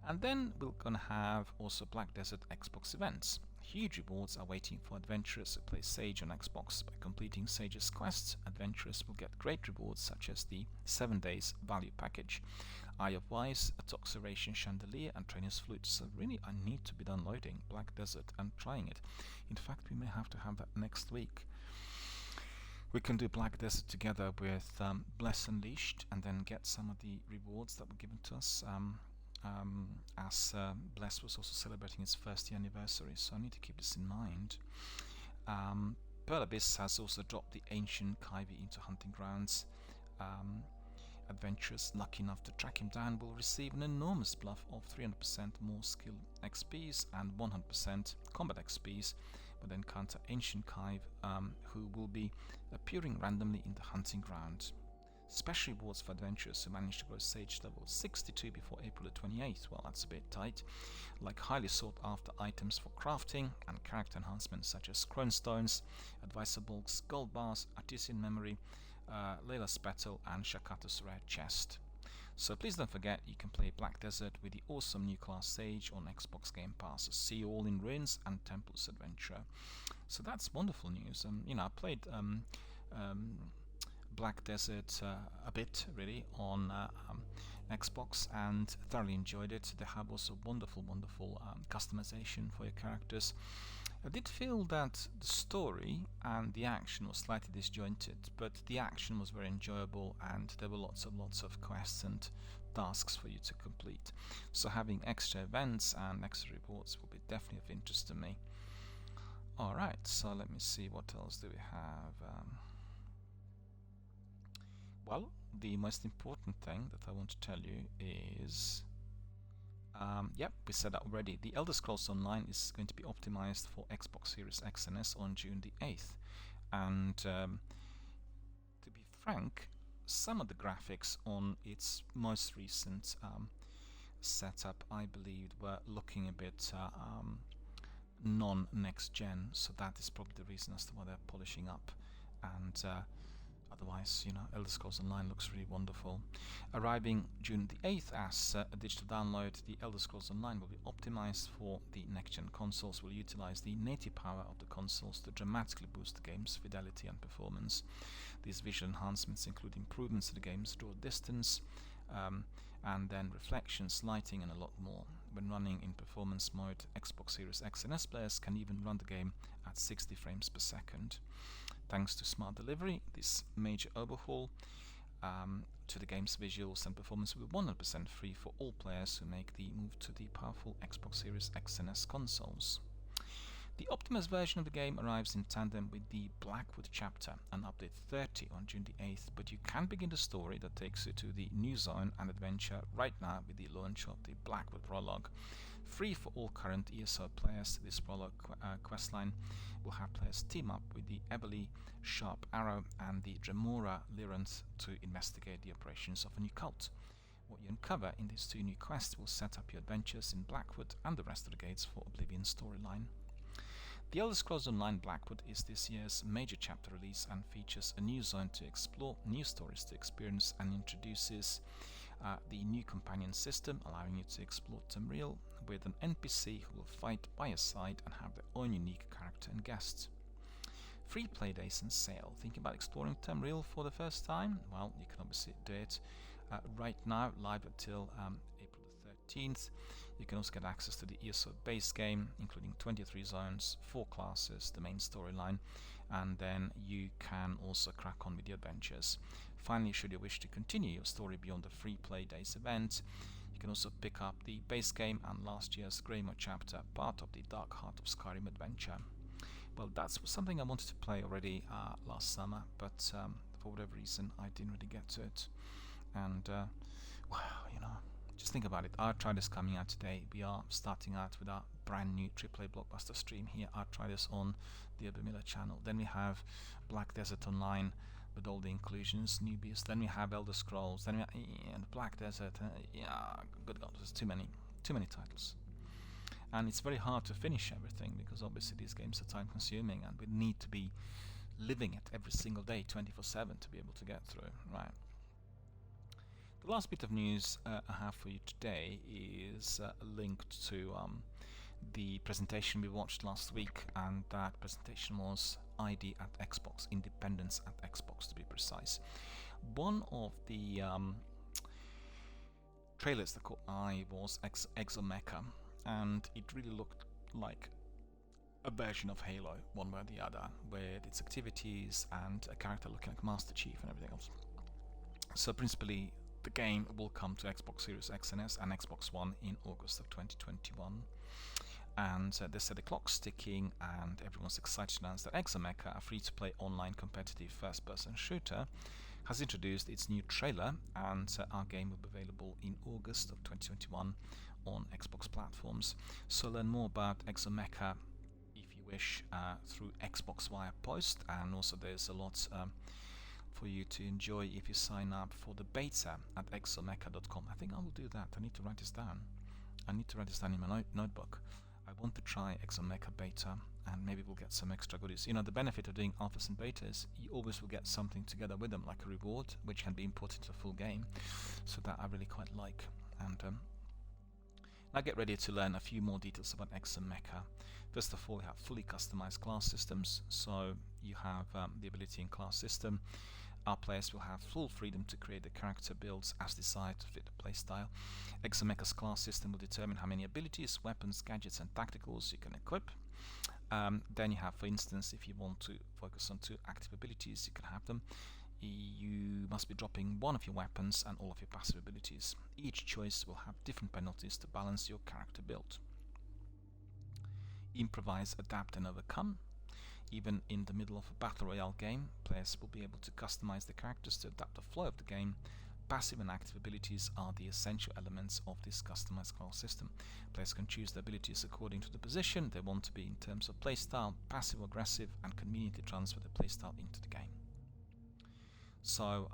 And then we're going to have also Black Desert Xbox events. Huge rewards are waiting for adventurers who play Sage on Xbox. By completing Sage's quests, adventurers will get great rewards such as the 7 days value package, Eye of Wise, a Toxeration Chandelier and Trainer's Flute. So really I need to be downloading Black Desert and trying it. In fact, we may have to have that next week. We can do Black Desert together with Bless Unleashed and then get some of the rewards that were given to us. As Bless was also celebrating its first year anniversary, so I need to keep this in mind. Pearl Abyss has also dropped the ancient Kyvie into hunting grounds. Adventurers lucky enough to track him down will receive an enormous bluff of 300% more skill XPs and 100% combat XPs when they encounter ancient Kyve, who will be appearing randomly in the hunting ground. Special rewards for adventurers who manage to grow Sage level 62 before April the 28th. Well, that's a bit tight. Like highly sought after items for crafting and character enhancements such as Crone Stones, Advisor Bulks, Gold Bars, Artisan Memory, Layla's Petal, and Shakata's Rare Chest. So please don't forget you can play Black Desert with the awesome new class Sage on Xbox Game Pass. See you all in Ruins and Temples Adventure. So that's wonderful news. I played Black Desert a bit really on Xbox and thoroughly enjoyed it. They have also wonderful customization for your characters. I did feel that the story and the action was slightly disjointed, but the action was very enjoyable and there were lots of quests and tasks for you to complete. So having extra events and extra rewards will be definitely of interest to me. Alright, so let me see what else do we have. Well, the most important thing that I want to tell you is, yep, we said that already. The Elder Scrolls Online is going to be optimized for Xbox Series X and S on June the 8th. And to be frank, some of the graphics on its most recent setup, I believe, were looking a bit non-next gen. So that is probably the reason as to why they're polishing up. And otherwise, Elder Scrolls Online looks really wonderful. Arriving June the 8th as a digital download, the Elder Scrolls Online will be optimized for the next-gen consoles, will utilize the native power of the consoles to dramatically boost the game's fidelity and performance. These visual enhancements include improvements to the game's draw distance, and then reflections, lighting, and a lot more. When running in performance mode, Xbox Series X and S players can even run the game at 60 frames per second. Thanks to smart delivery, this major overhaul to the game's visuals and performance will be 100% free for all players who make the move to the powerful Xbox Series X and S consoles. The optimized version of the game arrives in tandem with the Blackwood chapter, an update 30 on June the 8th, but you can begin the story that takes you to the new zone and adventure right now with the launch of the Blackwood prologue. Free for all current ESO players, this prologue questline will have players team up with the Ebony Sharp Arrow and the Dremora Lyranth to investigate the operations of a new cult. What you uncover in these two new quests will set up your adventures in Blackwood and the rest of the gates for Oblivion storyline. The Elder Scrolls Online Blackwood is this year's major chapter release and features a new zone to explore, new stories to experience, and introduces the new companion system, allowing you to explore Tamriel with an NPC who will fight by your side and have their own unique character and guests. Free play days and sale. Thinking about exploring Tamriel for the first time? Well, you can obviously do it right now, live until April the 13th. You can also get access to the ESO base game, including 23 zones, 4 classes, the main storyline, and then you can also crack on with the adventures. Finally, should you wish to continue your story beyond the free play days event, you can also pick up the base game and last year's Greymore chapter, part of the Dark Heart of Skyrim adventure. Well, that's something I wanted to play already last summer, but for whatever reason I didn't really get to it. And wow, just think about it. Outriders coming out today. We are starting out with our brand new AAA blockbuster stream here, Outriders on the DRBMiller channel. Then we have Black Desert Online with all the inclusions, newbies. Then we have Elder Scrolls. Then we have Black Desert. Good God, there's too many titles. And it's very hard to finish everything because obviously these games are time consuming and we need to be living it every single day, 24/7, to be able to get through, right? The last bit of news I have for you today is linked to the presentation we watched last week, and that presentation was ID at Xbox, Independence at Xbox to be precise. One of the trailers that caught my eye was Exomecha, and it really looked like a version of Halo, one way or the other, with its activities and a character looking like Master Chief and everything else. So principally, the game will come to Xbox Series X and S and Xbox One in August of 2021. And they said the clock's ticking and everyone's excited to announce that Exomecha, a free-to-play online competitive first-person shooter, has introduced its new trailer, and our game will be available in August of 2021 on Xbox platforms. So learn more about Exomecha if you wish through Xbox via post, and also there's a lot for you to enjoy if you sign up for the beta at exomecha.com. I think I will do that. I need to write this down. I need to write this down in my notebook. I want to try Exomecha beta, and maybe we'll get some extra goodies. You know, the benefit of doing alphas and betas, you always will get something together with them, like a reward, which can be imported to a full game. So that I really quite like. And now get ready to learn a few more details about Exomecha. First of all, we have fully customized class systems. So you have the ability in class system. Our players will have full freedom to create the character builds as desired to fit the playstyle. Exomecha's class system will determine how many abilities, weapons, gadgets and tacticals you can equip. Then you have, for instance, if you want to focus on 2 active abilities, you can have them. You must be dropping one of your weapons and all of your passive abilities. Each choice will have different penalties to balance your character build. Improvise, adapt and overcome. Even in the middle of a battle royale game, players will be able to customize the characters to adapt the flow of the game. Passive and active abilities are the essential elements of this customized class system. Players can choose the abilities according to the position they want to be in terms of playstyle, passive or aggressive, and conveniently transfer the playstyle into the game. So,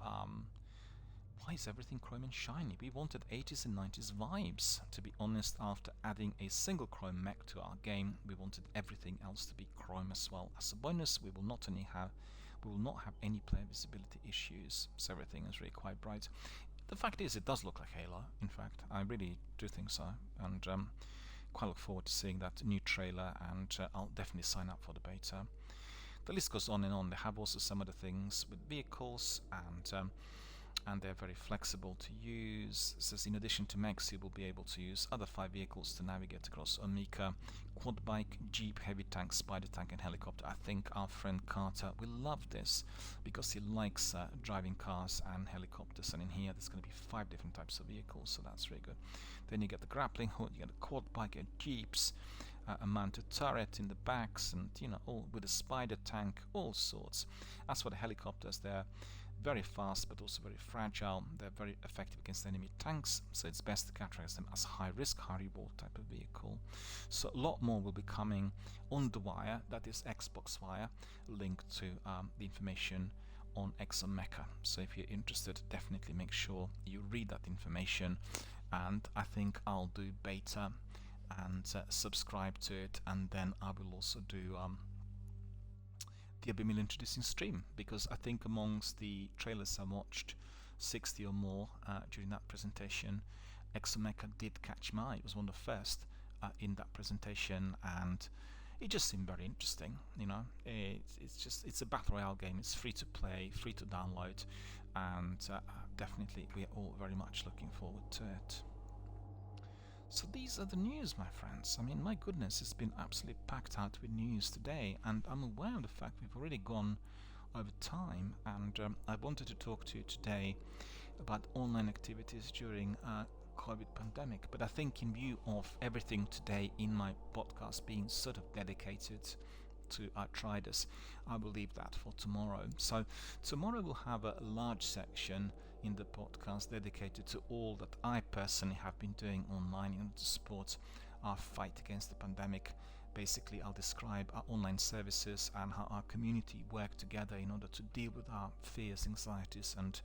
why is everything chrome and shiny? We wanted 80s and 90s vibes. To be honest, after adding a single chrome mech to our game, we wanted everything else to be chrome as well. As a bonus, we will not have any player visibility issues, so everything is really quite bright. The fact is, it does look like Halo. In fact, I really do think so, and quite look forward to seeing that new trailer, and I'll definitely sign up for the beta. The list goes on and on. They have also some other things with vehicles, and they're very flexible to use. It says in addition to mechs, you will be able to use other 5 vehicles to navigate across Omeka: quad bike, jeep, heavy tank, spider tank and helicopter. I think our friend Carter will love this because he likes driving cars and helicopters, and in here there's going to be 5 different types of vehicles, so that's really good. Then you get the grappling hook, you get a quad bike, jeeps, a mounted turret in the backs, and you know, all with a spider tank, all sorts. As for the helicopters, they're very fast but also very fragile. They're very effective against enemy tanks, so it's best to categorize them as high risk, high reward type of vehicle. So a lot more will be coming on the wire, that is Xbox Wire, linked to the information on Exomecha. So if you're interested, definitely make sure you read that information, and I think I'll do beta and subscribe to it, and then I will also do DRBMiller introducing stream, because I think amongst the trailers I watched, 60 or more during that presentation, Exomecha did catch my eye. It was one of the first in that presentation, and it just seemed very interesting. You know, it's a battle royale game. It's free to play, free to download, and definitely we are all very much looking forward to it. So these are the news, my friends. I mean, my goodness, it's been absolutely packed out with news today, and I'm aware of the fact we've already gone over time, and I wanted to talk to you today about online activities during COVID pandemic, but I think in view of everything today in my podcast being sort of dedicated to Outriders, I will leave that for tomorrow. So tomorrow we'll have a large section in the podcast dedicated to all that I personally have been doing online in order to support our fight against the pandemic. Basically, I'll describe our online services and how our community work together in order to deal with our fears, anxieties and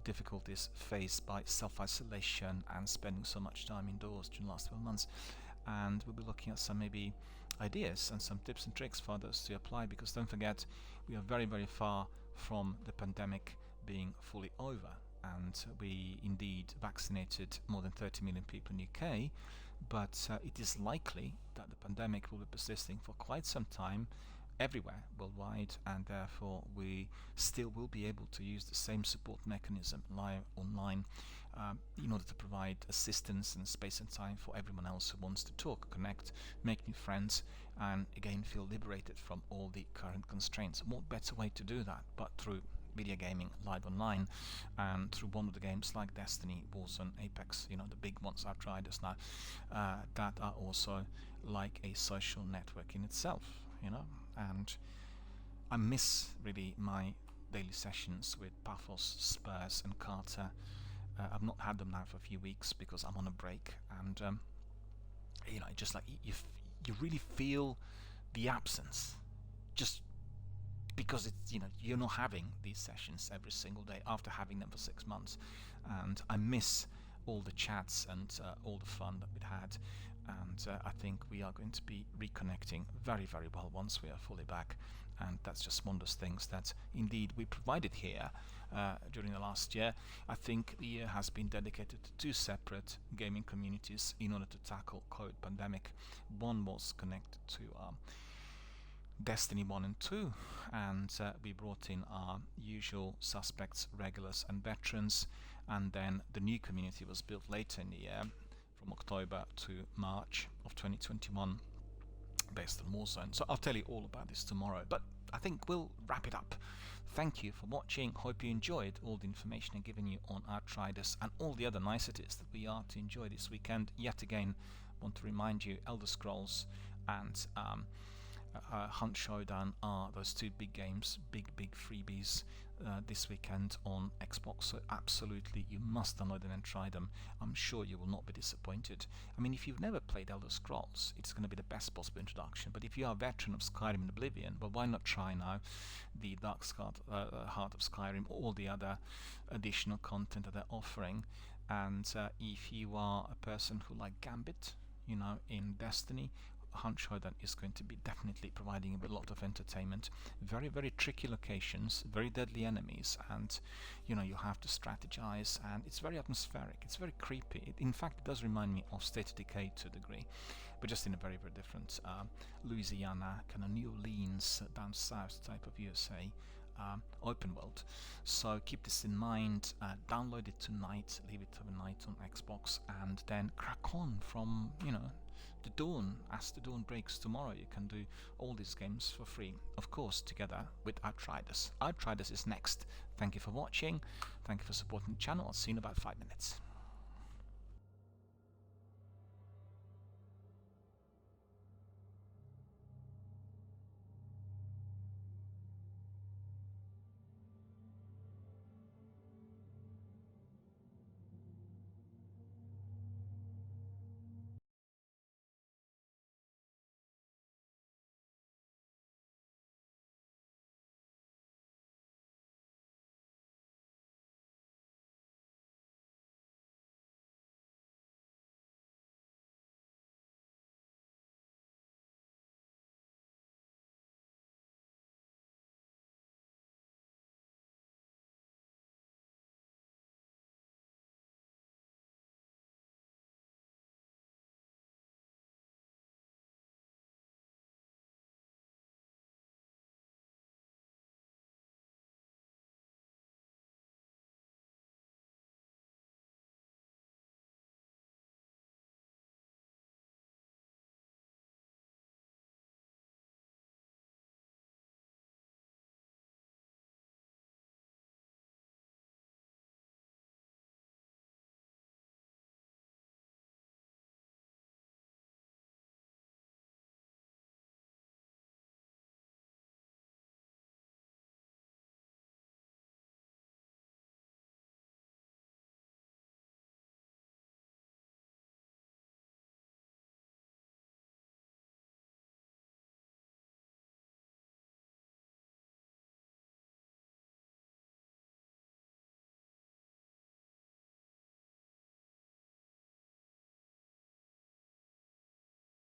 difficulties faced by self-isolation and spending so much time indoors during the last 12 months. And we'll be looking at some maybe ideas and some tips and tricks for others to apply, because don't forget, we are very, very far from the pandemic being fully over, and we indeed vaccinated more than 30 million people in the UK, but it is likely that the pandemic will be persisting for quite some time everywhere worldwide, and therefore we still will be able to use the same support mechanism live online in order to provide assistance and space and time for everyone else who wants to talk, connect, make new friends, and again feel liberated from all the current constraints. What better way to do that but through video gaming live online, and through one of the games like Destiny, Warzone, Apex, you know, the big ones I've tried us now, that are also like a social network in itself, you know. And I miss really my daily sessions with Paphos, Spurs and Carter. I've not had them now for a few weeks because I'm on a break, and you know, just like you really feel the absence, just because it's, you're not having these sessions every single day after having them for 6 months, and I miss all the chats and all the fun that we'd had. And I think we are going to be reconnecting very, very well once we are fully back. And that's just one of those things that indeed we provided here during the last year. I think the year has been dedicated to 2 separate gaming communities in order to tackle COVID pandemic. One was connected to Destiny 1 and 2, and we brought in our usual suspects, regulars and veterans, and then the new community was built later in the year from October to March of 2021 based on Warzone. So I'll tell you all about this tomorrow, but I think we'll wrap it up. Thank you for watching. Hope you enjoyed all the information I've given you on Outriders and all the other niceties that we are to enjoy this weekend. Yet again, want to remind you, Elder Scrolls and Hunt Showdown are those 2 big games, big freebies this weekend on Xbox. So absolutely, you must download them and try them. I'm sure you will not be disappointed. I mean, if you've never played Elder Scrolls, it's going to be the best possible introduction. But if you are a veteran of Skyrim and Oblivion, well, why not try now the Dark Heart of Skyrim, all the other additional content that they're offering. And if you are a person who like Gambit, in Destiny, Hunt Showdown is going to be definitely providing a lot of entertainment. Very, very tricky locations, very deadly enemies, and you have to strategize, and it's very atmospheric, it's very creepy. In fact, it does remind me of State of Decay to a degree, but just in a very, very different Louisiana, kind of New Orleans, down south type of USA open world. So keep this in mind, download it tonight, leave it overnight on Xbox, and then crack on from the dawn. As the dawn breaks tomorrow, you can do all these games for free, of course together with Outriders. Outriders is next. Thank you for watching, thank you for supporting the channel. I'll see you in about 5 minutes.